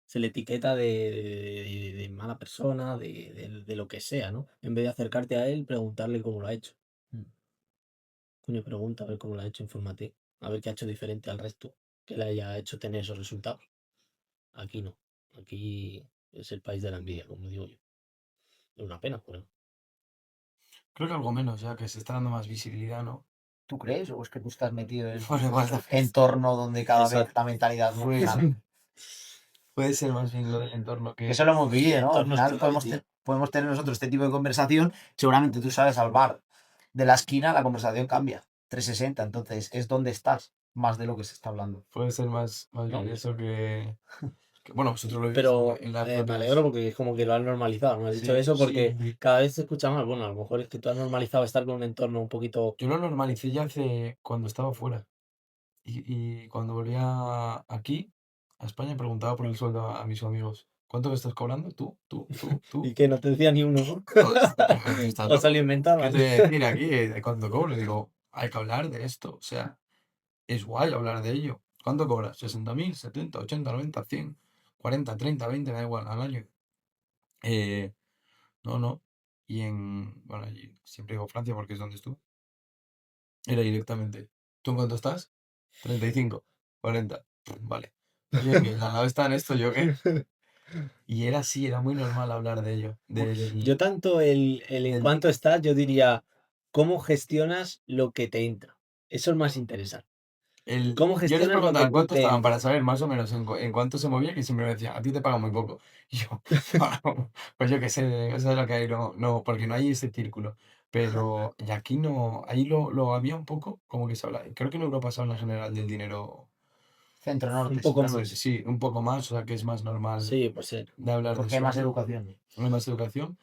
se le etiqueta de mala persona, de lo que sea, ¿no? En vez de acercarte a él, preguntarle cómo lo ha hecho.
Mm.
Coño, pregunta a ver cómo lo ha hecho, infórmate. A ver qué ha hecho diferente al resto que le haya hecho tener esos resultados. Aquí no. Aquí es el país de la envidia, como digo yo. Es una pena, pero
Creo que algo menos, ya que se está dando más visibilidad, ¿no?
¿Tú crees? ¿O es que tú estás metido en
Bueno, igual
un entorno donde cada vez
Exacto.
la mentalidad rueda?
puede ser más bien lo del entorno
Que eso lo hemos vivido, ¿no? Al
Entornos
final podemos,
totality.
podemos tener nosotros este tipo de conversación. Seguramente tú sabes al bar de la esquina, la conversación cambia. 360, entonces es donde estás, más de lo que se está hablando.
Puede ser más
¿No?
bien eso bueno, vosotros lo veis
Pero
en las
me
propias...
alegro porque es como que lo has normalizado. No has dicho
Sí,
eso porque
sí.
cada vez se escucha más. Bueno, a lo mejor es que tú has normalizado estar con un entorno un poquito.
Yo lo normalicé ya hace cuando estaba fuera. Y cuando volvía aquí, a España, preguntaba por el sueldo a mis amigos. ¿Cuánto me estás cobrando? Tú.
Y que no te decía ni uno, ¿no?
¿Estás
O se
loco?
lo
¿Qué
inventaban.
te voy a decir aquí cuánto cobro? Y digo, hay que hablar de esto. O sea, es guay hablar de ello. ¿Cuánto cobras? 60.000, 70, 80, 90, 100, 40, 30, 20, me da igual, al año. Eh, no, no. Y bueno, allí siempre digo Francia porque es donde estuve. Era directamente. ¿Tú en cuánto estás? 35, 40. Vale. Oye, que la nave está en esto, ¿yo qué? Y era así, era muy normal hablar de ello.
Yo tanto el en
del-
cuánto estás, yo diría, ¿cómo gestionas lo que te entra? Eso es más interesante. ¿Cómo
Yo les
gestionas lo
preguntaba
que
en cuánto
te
estaban para
entra?
saber más o menos en cuánto se movía y siempre me decían, a ti te pagan muy poco. Y yo, pues yo qué sé, eso es lo que hay, no, no, porque no hay ese círculo. Pero y aquí no, ahí lo había un poco, como que se habla. Creo que en Europa se habla en general del dinero,
Centro-norte,
Un poco
seguramente.
más.
sí, un poco más, o sea que es más normal
Sí, pues ser.
de hablar de
Porque hay
eso
más
aquí.
educación.
Hay más educación.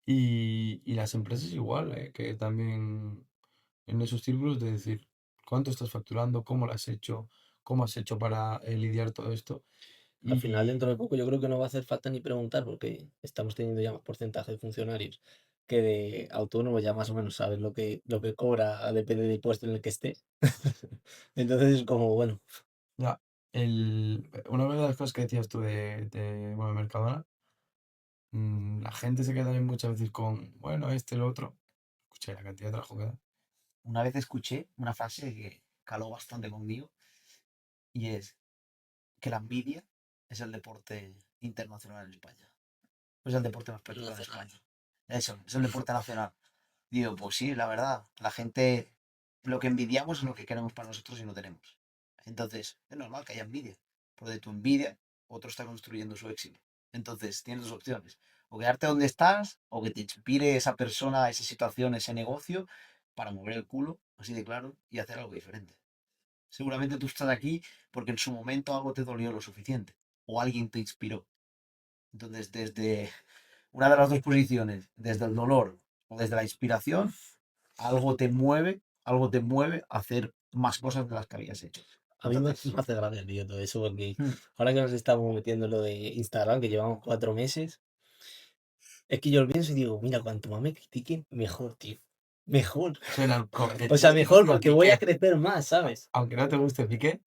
Y las empresas igual, que también en esos círculos de decir cuánto estás facturando, cómo lo has hecho, cómo has hecho para lidiar todo esto.
Al final,
Y
dentro de poco, yo creo que no va a hacer falta ni preguntar, porque estamos teniendo ya más porcentaje de funcionarios que de autónomos, ya más o menos sabes lo que cobra, depende del puesto en el que estés. Entonces es como, bueno,
ya, una de las cosas que decías tú bueno, Mercadona, la gente se queda también muchas veces con, bueno, lo otro. Escuché la cantidad de trabajo que da.
Una vez escuché una frase que caló bastante conmigo y es que la envidia es el deporte internacional en España. Es el deporte más practicado en
nacional.
España. Eso, es el deporte nacional. Digo, pues sí, la verdad. La gente, lo que envidiamos es lo que queremos para nosotros y no tenemos. Entonces, es normal que haya envidia. Porque de tu envidia, otro está construyendo su éxito. Entonces, tienes dos opciones. O quedarte donde estás, o que te inspire esa persona, esa situación, ese negocio, para mover el culo, así de claro, y hacer algo diferente. Seguramente tú estás aquí porque en su momento algo te dolió lo suficiente. O alguien te inspiró. Entonces, desde una de las dos posiciones, desde el dolor o desde la inspiración, algo te mueve a hacer más cosas de las que habías hecho.
A mí me
Entonces,
hace gracia, tío, todo eso, porque
hmm,
ahora que nos estamos metiendo en lo de Instagram, que llevamos 4 meses, es que yo lo pienso y digo, mira, cuanto más me critiquen, mejor, tío. Mejor.
Suena
O sea, mejor porque voy a
Piqué.
crecer más, ¿sabes?
Aunque no te guste Piqué,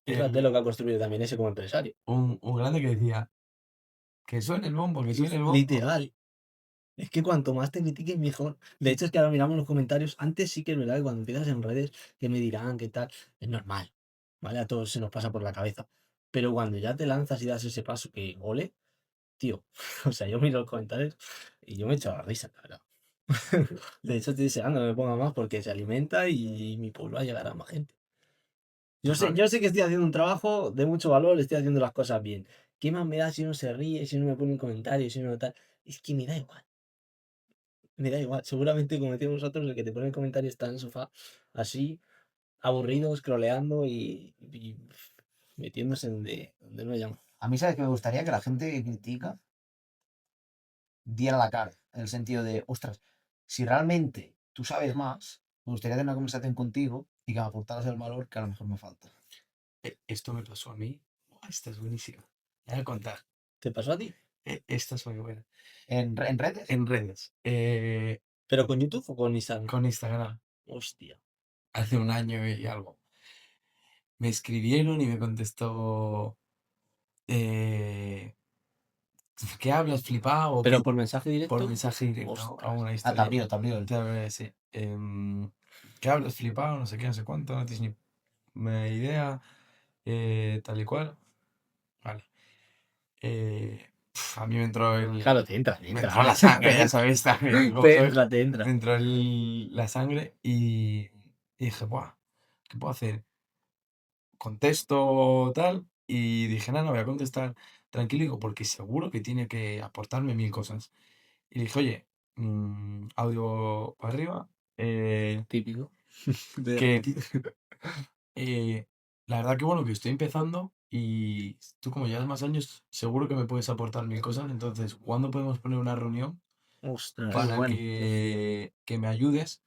Fíjate lo que ha construido también ese como empresario.
un grande que decía, que suene el bombo, que suene el bombo.
Literal. Es que cuanto más te critiquen, mejor. De hecho, es que ahora miramos los comentarios. Antes sí que es verdad que cuando empiezas en redes, que me dirán, qué tal, es normal. ¿Vale? A todos se nos pasa por la cabeza. Pero cuando ya te lanzas y das ese paso que ole, tío. O sea, yo miro los comentarios y yo me echo la risa, la verdad. De hecho, estoy deseando que me ponga más porque se alimenta y mi pueblo va a llegar a más gente.
Total.
Yo sé que estoy haciendo un trabajo de mucho valor, estoy haciendo las cosas bien. ¿Qué más me da si uno se ríe, si uno me pone un comentario, si uno tal? Es que me da igual. Me da igual. Seguramente, como decíamos nosotros, el que te pone el comentario está en el sofá, así, aburrido, scrolleando y metiéndose donde no llama.
a mí sabes que me gustaría que la gente que critica diera la cara, en el sentido de, ostras, si realmente tú sabes más, me gustaría tener una conversación contigo y que me aportaras el valor que a lo mejor me falta.
Esto me pasó a mí. Buah, esta es buenísima. Te voy a contar.
¿Te pasó a ti?
Esta es muy buena.
En redes,
En redes.
¿Pero con YouTube o con Instagram?
Con Instagram.
Hostia.
Hace un año y algo. Me escribieron y me contestó. eh, ¿Qué hablas, flipado? ¿O
¿Pero
qué?
por mensaje
Por
directo?
mensaje directo a
Ostras.
una
ah,
historia.
te abrió el...
Sí. ¿Qué hablas, flipado? No sé qué, no sé cuánto, no tienes ni idea. Tal y cual. Vale. A mí
Claro, te entra, te
me
entra.
entró la sangre, ya sabéis, también.
Te entra, te
Me
entra.
entró la sangre y dije, Buah, ¿qué puedo hacer? Contesto tal y dije, no, no, voy a contestar tranquilo, digo, porque seguro que tiene que aportarme mil cosas. Y dije, oye, audio para arriba,
Típico. De
que
repetir.
eh, la verdad que bueno, que estoy empezando y tú como llevas más años, seguro que me puedes aportar mil cosas, entonces, ¿cuándo podemos poner una reunión
Ostras.
Muy
para
bueno.
que me ayudes?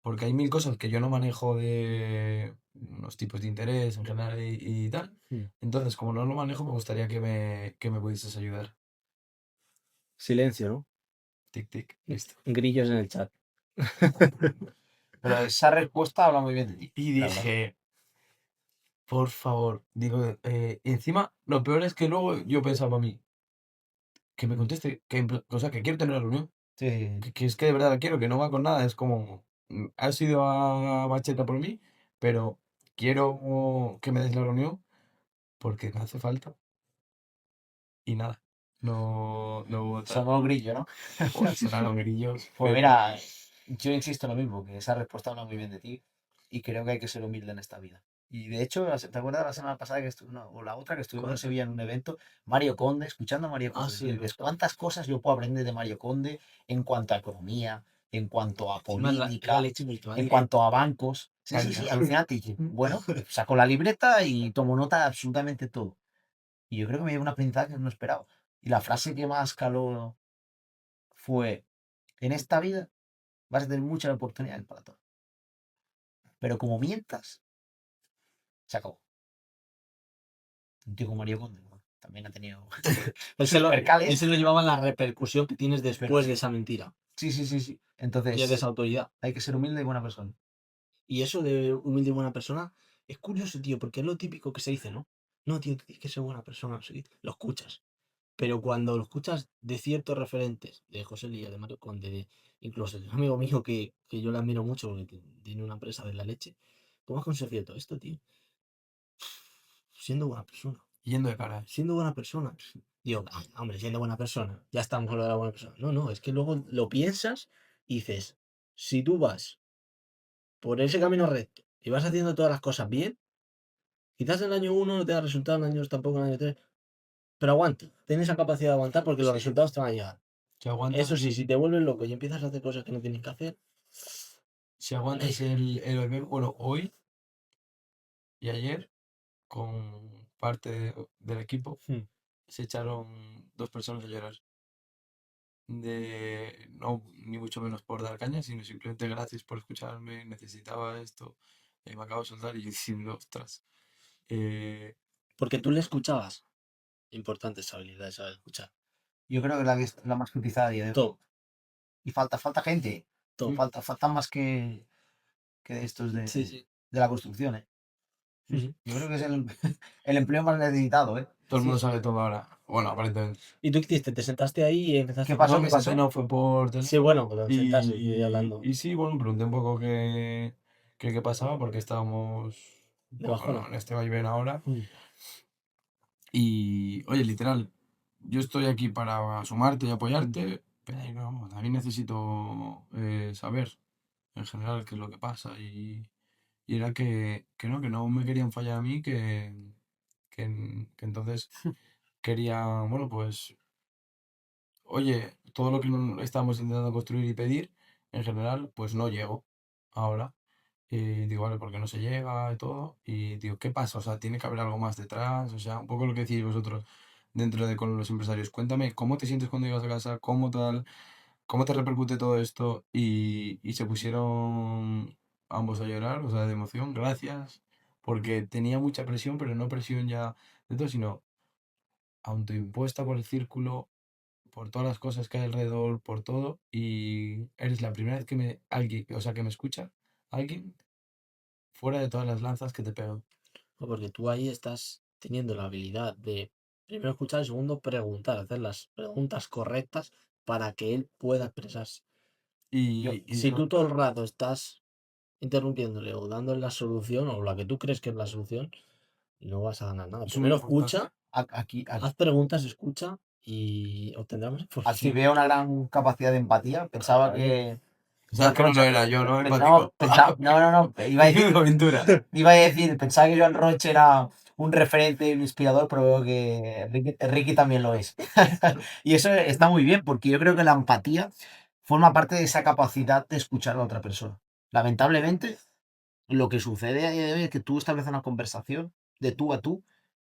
Porque hay mil cosas que yo no manejo de los tipos de interés en general y tal.
Hmm.
Entonces, como no lo manejo, me gustaría que me pudieses ayudar.
Silencio, ¿no?
Tic, tic, listo.
Grillos en el chat.
Pero esa respuesta habla muy bien de ti.
Y
la verdad.
dije, por favor, digo, encima, lo peor es que luego yo pensaba a mí, que me conteste, o sea, que quiero tener la reunión,
Sí, sí, sí.
que es que de verdad la quiero, que no va con nada, es como, has ido a Bacheta por mí, pero quiero que me des la reunión porque me hace falta. Y nada, no hubo tal.
Sonó grillo, ¿no?
Joder, sonaron grillos,
Pues
pero
mira, yo insisto en lo mismo, que esa respuesta habla muy bien de ti y creo que hay que ser humilde en esta vida. Y de hecho, ¿te acuerdas la semana pasada que o la otra que estuvimos en
¿Cuál?
Sevilla en un evento? Mario Conde, escuchando a Mario
Ah,
Conde,
sí,
tío,
es
dices,
verdad.
¿cuántas cosas yo puedo aprender de Mario Conde en cuanto a economía, en cuanto a
Encima es la
política,
leche virtual.
en cuanto a bancos? Sí, sí, sí,
calidad.
alucinante. Y dije, bueno, saco la libreta y tomo nota de absolutamente todo. Y yo creo que me llevo un aprendizaje que no esperaba. Y la frase que más caló fue, en esta vida vas a tener muchas oportunidades para todo. Pero como mientas, se acabó. Un tío como Mario Conde, bueno, también ha tenido sus
Él
percales,
se lo llevaba la repercusión que tienes
pero
después de esa mentira.
sí, sí, sí, sí.
Y es
Entonces,
desautoridad.
hay que ser humilde y buena persona.
Y eso de humilde y buena persona es curioso, tío, porque es lo típico que se dice, ¿no? No, tío, tú tienes que ser buena persona, no sé qué. Lo escuchas. Pero cuando lo escuchas de ciertos referentes, de José Lía, de Mario Conde, incluso de un amigo mío que yo le admiro mucho, porque tiene una empresa de la leche, ¿cómo has conseguido todo esto, tío? Siendo buena persona.
Yendo de cara.
Siendo buena persona. Digo, "Ay, hombre, siendo buena persona. Ya estamos con lo de la buena persona". No, no, es que luego lo piensas y dices, si tú vas por ese camino recto y vas haciendo todas las cosas bien, quizás en el año uno no te da resultado, en el año 2 tampoco, en el año 3, pero aguanta. Tienes esa capacidad de aguantar porque los
Sí.
resultados te van a llegar.
Si aguantas,
Eso sí, si te vuelves loco y empiezas a hacer cosas que no tienes que hacer,
si aguantas el beber, bueno, hoy y ayer, con parte del equipo,
hmm,
se echaron 2 personas a llorar. No, ni mucho menos por dar caña, sino simplemente gracias por escucharme, necesitaba esto, me acabo de soltar y yo diciendo, ostras. eh,
porque tú le escuchabas. Importante esa habilidad de saber escuchar.
Yo creo que la más utilizada a día de hoy.
Todo,
Y falta gente.
todo.
Faltan más que estos
Sí, sí.
de la construcción, ¿eh? Sí,
Ujú.
sí. Yo creo que es el empleo más necesitado, ¿eh?
todo el
Sí,
mundo
sí.
sabe todo ahora. Bueno, aparentemente.
¿Y tú qué hiciste? ¿Te sentaste ahí y
¿Qué
empezaste a
pasó?
No
¿Qué
me
contar?
senté,
pasó?
no fue por
Sí,
teléfono.
bueno, pero sentarse y hablando
Y sí, bueno, pregunté un poco qué pasaba porque estábamos,
de
bueno,
bajona.
en este vaivén ahora.
Mm.
Y, oye, literal, yo estoy aquí para sumarte y apoyarte, pero no, también necesito saber en general qué es lo que pasa. Y era que no me querían fallar a mí, que entonces quería, bueno, pues, oye, todo lo que estábamos intentando construir y pedir, en general, pues no llego ahora. Y digo, vale, ¿por qué no se llega y todo? Y digo, ¿qué pasa? O sea, tiene que haber algo más detrás. O sea, un poco lo que decís vosotros dentro de con los empresarios. Cuéntame, ¿cómo te sientes cuando llegas a casa? ¿Cómo tal? ¿Cómo te repercute todo esto? Y se pusieron ambos a llorar, o sea, de emoción, gracias. Porque tenía mucha presión, pero no presión ya de todo, sino autoimpuesta por el círculo, por todas las cosas que hay alrededor, por todo. Y eres la primera vez que alguien, o sea, que me escucha, alguien fuera de todas las lanzas que te pegan.
No, porque tú ahí estás teniendo la habilidad de, primero escuchar y segundo preguntar, hacer las preguntas correctas para que él pueda expresarse.
Yo,
Y
Si
digo,
tú todo el rato estás interrumpiéndole o dándole la solución o la que tú crees que es la solución, no vas a ganar nada.
es muy
Primero
importante.
escucha,
aquí,
haz preguntas, escucha y obtendrás más
aquí
información.
veo una gran capacidad de empatía. Pensaba que
Sabes
Joan
que no lo
Roche.
era yo, ¿no?
No,
Empático.
no. Iba a decir, pensaba que Joan Roche era un referente, un inspirador, pero veo que Ricky también lo es. Y eso está muy bien, porque yo creo que la empatía forma parte de esa capacidad de escuchar a la otra persona. Lamentablemente, lo que sucede a día de hoy es que tú estableces una conversación de tú a tú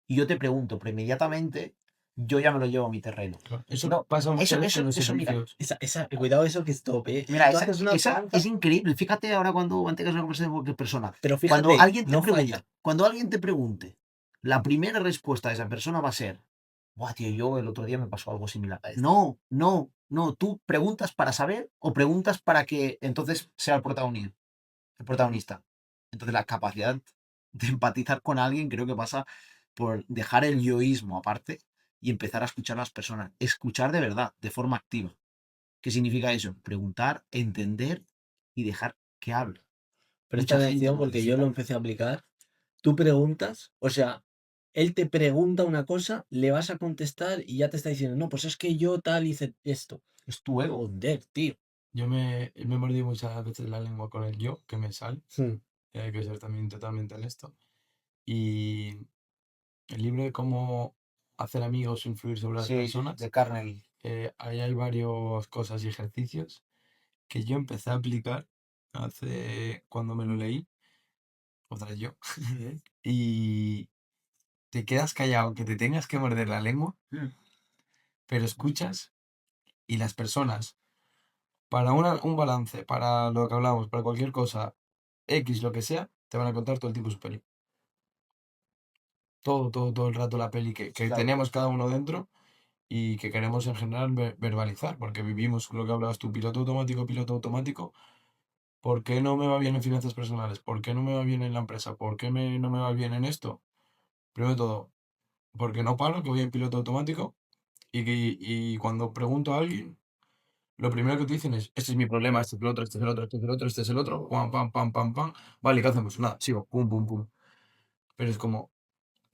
y yo te pregunto, pero inmediatamente yo ya me lo llevo a mi terreno.
Eso
No,
pasa muchas veces en los
mira,
servicios.
Cuidado eso que es top, ¿eh?
mira,
Tú haces una
esa
pregunta,
es increíble. Fíjate ahora cuando mantengas una conversación con cualquier persona.
pero
Cuando
fíjate,
alguien te
no falla.
cuando alguien te pregunte, la primera respuesta de esa persona va a ser, buah, tío, yo el otro día me pasó algo similar. No. Tú preguntas para saber o preguntas para que entonces sea el protagonista. el protagonista. Entonces la capacidad de empatizar con alguien creo que pasa por dejar el yoísmo aparte y empezar a escuchar a las personas. Escuchar de verdad, de forma activa. ¿Qué significa eso? Preguntar, entender y dejar que hable.
Presta
Mucha gente
atención
lo
porque yo lo
necesita.
empecé a aplicar. Tú preguntas, o sea, él te pregunta una cosa, le vas a contestar y ya te está diciendo, no, pues es que yo tal hice esto.
Es tu ego.
Joder, tío.
Yo me mordí muchas veces la lengua con el yo, que me sale,
Hmm.
hay que ser también totalmente honesto. Y el libro de cómo hacer amigos o influir sobre las
Sí,
personas,
de Carnegie.
ahí hay varias cosas y ejercicios que yo empecé a aplicar cuando me lo leí, otra vez yo, y te quedas callado, que te tengas que morder la lengua, pero escuchas y las personas, para un balance, para lo que hablamos, para cualquier cosa, X, lo que sea, te van a contar todo el tiempo su peli. Todo el rato la peli que
Claro.
tenemos cada uno dentro y que queremos en general verbalizar, porque vivimos lo que hablabas tú, piloto automático, piloto automático. ¿Por qué no me va bien en finanzas personales? ¿Por qué no me va bien en la empresa? ¿Por qué no me va bien en esto? Primero de todo, porque no paro, que voy en piloto automático y cuando pregunto a alguien, lo primero que te dicen es, este es mi problema, este es el otro, este es el otro, este es el otro, este es el otro, pam, pam, pam, pam, pam. Vale, ¿qué hacemos? Nada, sigo, pum, pum, pum. Pero es como,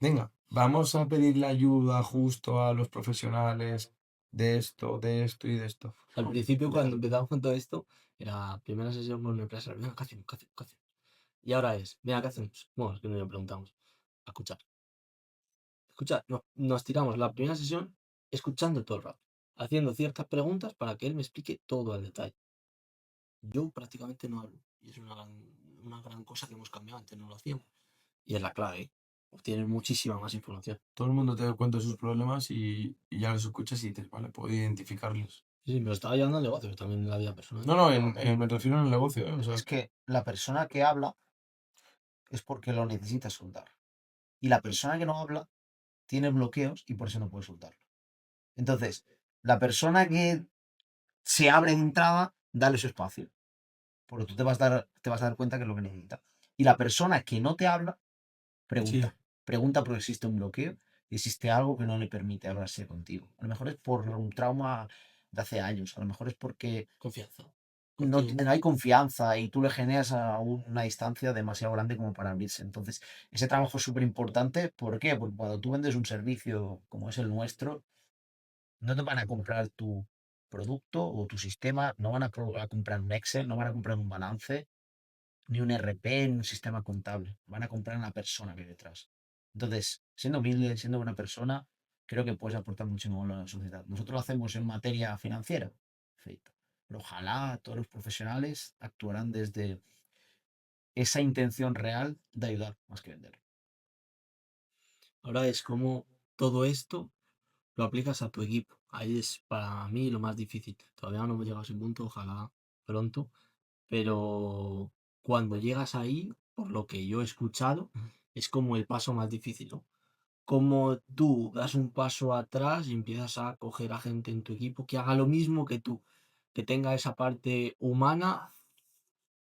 venga, vamos a pedirle ayuda justo a los profesionales de esto y de esto.
Al principio, cuando empezamos con todo esto, era primera sesión con una empresa, venga, ¿qué hacemos? ¿Qué hacemos? ¿Qué hacemos? Y ahora es, venga, ¿qué hacemos? Bueno, es que no le preguntamos. A escuchar. Escuchar. Nos tiramos la primera sesión escuchando todo el rato, haciendo ciertas preguntas para que él me explique todo al detalle. Yo prácticamente no hablo. Y es una gran cosa que hemos cambiado. Antes no lo hacíamos. Y es la clave, ¿eh? Obtienes muchísima más información.
Todo el mundo te cuenta sus problemas y ya los escuchas y dices, vale, puedo identificarlos.
Sí, sí, me lo estaba llevando al negocio, pero también en la vida personal.
No, no, me refiero en el negocio, o sea,
Es que la persona que habla es porque lo necesita soltar. Y la persona que no habla tiene bloqueos y por eso no puede soltarlo. Entonces, la persona que se abre de entrada, dale su espacio. Porque tú te vas a dar cuenta que es lo que necesita. Y la persona que no te habla, pregunta.
Sí.
Pregunta porque existe un bloqueo y existe algo que no le permite hablarse contigo. A lo mejor es por un trauma de hace años. A lo mejor es porque
Confianza.
no,
Contigo.
no hay confianza y tú le generas a una distancia demasiado grande como para abrirse. Entonces, ese trabajo es súper importante. ¿Por qué? Porque cuando tú vendes un servicio como es el nuestro, no te van a comprar tu producto o tu sistema, no van a comprar un Excel, no van a comprar un balance, ni un RP, ni un sistema contable. Van a comprar a la persona que hay detrás. Entonces, siendo humilde, siendo buena persona, creo que puedes aportar muchísimo valor a la sociedad. Nosotros lo hacemos en materia financiera, perfecto. Pero ojalá todos los profesionales actuarán desde esa intención real de ayudar más que vender.
Ahora es como todo esto lo aplicas a tu equipo. Ahí es para mí lo más difícil. Todavía no hemos llegado a ese punto, ojalá pronto. Pero cuando llegas ahí, por lo que yo he escuchado, es como el paso más difícil, ¿no? Como tú das un paso atrás y empiezas a coger a gente en tu equipo que haga lo mismo que tú, que tenga esa parte humana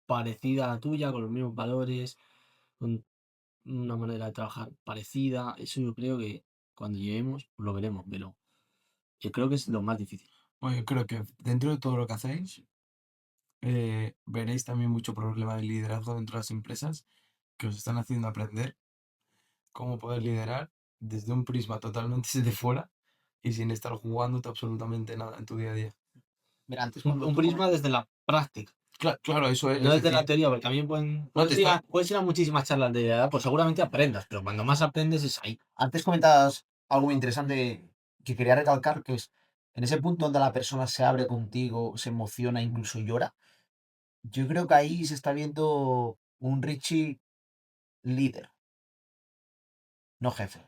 parecida a la tuya, con los mismos valores, con una manera de trabajar parecida. Eso yo creo que cuando lleguemos pues lo veremos, pero yo creo que es lo más difícil.
bueno, yo creo que dentro de todo lo que hacéis, veréis también mucho problema de liderazgo dentro de las empresas que os están haciendo aprender cómo poder liderar desde un prisma totalmente desde fuera y sin estar jugándote absolutamente nada en tu día a día.
Mira, antes
Un,
cuando
un
tú
prisma
comentas,
desde la práctica,
Claro, eso
no
es
desde la
decir,
teoría, porque a mí
no te está...
puedes ir a muchísimas charlas de edad, pues seguramente aprendas, pero cuando más aprendes es ahí.
antes comentas algo muy interesante que quería recalcar, que es en ese punto donde la persona se abre contigo, se emociona, incluso llora. Yo creo que ahí se está viendo un Richie líder, no jefe.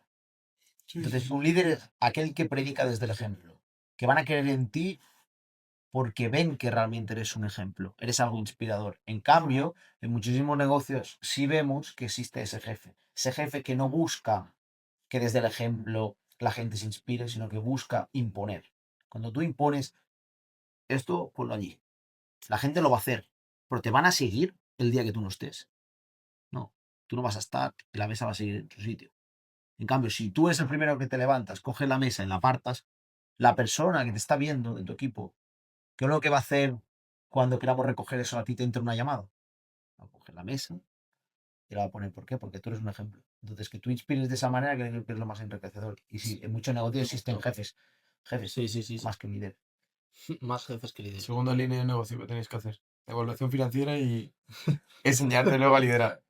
Sí, sí,
Entonces,
sí.
un líder es aquel que predica desde el ejemplo, que van a creer en ti porque ven que realmente eres un ejemplo, eres algo inspirador. En cambio, en muchísimos negocios sí vemos que existe ese jefe que no busca que desde el ejemplo la gente se inspire, sino que busca imponer. Cuando tú impones esto, ponlo allí. La gente lo va a hacer, pero te van a seguir. el día que tú no estés. No, tú no vas a estar y la mesa va a seguir en su sitio. En cambio, si tú eres el primero que te levantas, coges la mesa y la apartas, la persona que te está viendo de tu equipo, ¿qué es lo que va a hacer cuando queramos recoger eso a ti te entra una llamada? Va a coger la mesa y la va a poner. ¿Por qué? Porque tú eres un ejemplo. Entonces, que tú inspires de esa manera creo que es lo más enriquecedor. Y sí, en muchos negocios existen jefes
Sí.
más que líderes.
Más jefes que líderes.
Segunda línea de negocio que tenéis que hacer. Evaluación financiera y enseñarte luego a liderar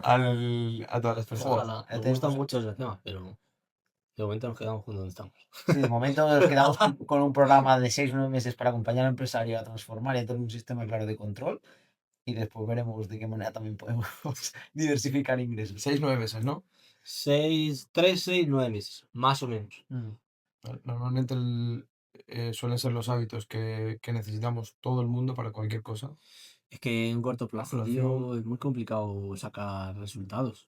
a todas las personas.
Joder,
Ojalá.
ya
Nos
tenemos-
gustan mucho esos temas, pero de momento nos quedamos con donde estamos.
Sí, de momento nos quedamos con un programa de 6 o 9 meses para acompañar al empresario a transformar y a tener un sistema claro de control. Y después veremos de qué manera también podemos diversificar ingresos.
6-9 meses, ¿no?
3, 6, 9 meses, más o menos.
Normalmente suelen ser los hábitos que necesitamos todo el mundo para cualquier cosa.
Es que en corto plazo,
Relación.
tío, es muy complicado sacar resultados.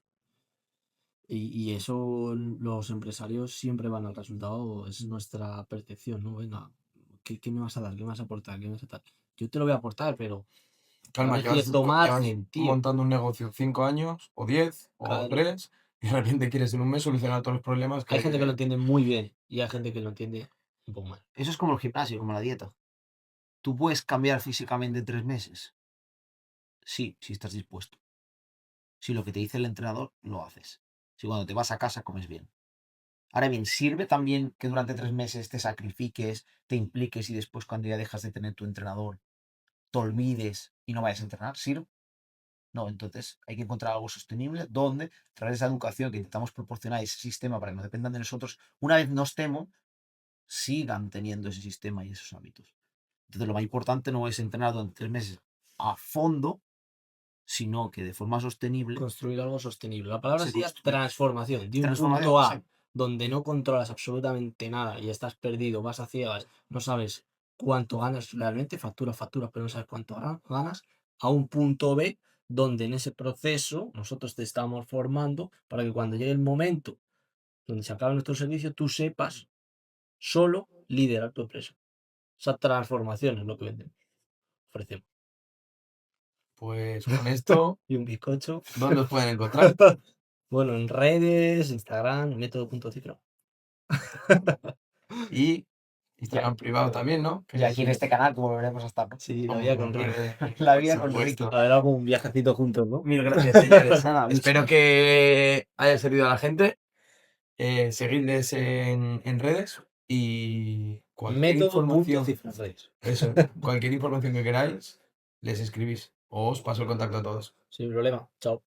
Y eso los empresarios siempre van al resultado, es nuestra percepción, ¿no? Venga, ¿qué me vas a dar? ¿Qué me vas a aportar? ¿Qué me vas a dar? Yo te lo voy a aportar, pero
Calma,
hay
llevas
cierto margen, tío.
montando un negocio 5 años, o 10, o
Claro.
3, y de repente quieres en un mes solucionar todos los problemas
Hay gente que lo entiende muy bien y hay gente que lo entiende un poco mal.
Eso es como el gimnasio, como la dieta. ¿Tú puedes cambiar físicamente en 3 meses? Sí, si estás dispuesto. Si lo que te dice el entrenador, lo haces. Si cuando te vas a casa comes bien. Ahora bien, ¿sirve también que durante 3 meses te sacrifiques, te impliques y después cuando ya dejas de tener tu entrenador, te olvides y no vayas a entrenar? ¿Sirve? No, entonces hay que encontrar algo sostenible donde, a través de esa educación que intentamos proporcionar ese sistema para que no dependan de nosotros, una vez no estemos, sigan teniendo ese sistema y esos hábitos. Entonces, lo más importante no es entrenar durante 3 meses a fondo, sino que de forma sostenible.
Construir algo sostenible. La palabra
Se
sería
construye.
transformación. De un
Transformación,
punto A,
exacto.
donde no controlas absolutamente nada y estás perdido, vas a ciegas, no sabes cuánto ganas realmente, facturas, pero no sabes cuánto ganas, a un punto B, donde en ese proceso nosotros te estamos formando para que cuando llegue el momento donde se acabe nuestro servicio, tú sepas solo liderar tu empresa. Esa transformación es lo que vendemos, ofrecemos.
Pues con esto,
Y un bizcocho.
¿dónde os pueden encontrar?
Bueno, en redes, Instagram, método.cifra.
Y Instagram privado también, ¿no?
Y aquí en este canal, como veremos hasta.
Sí, la vida con Rick.
La vida con Rick.
supuesto.
A ver, algún viajecito juntos, ¿no?
Mil gracias, señores. Nada, espero que haya servido a la gente. Seguidles en redes y cualquier información,
Método.cifra redes.
eso, cualquier información que queráis, les escribís o os paso el contacto a todos.
Sin problema. Chao.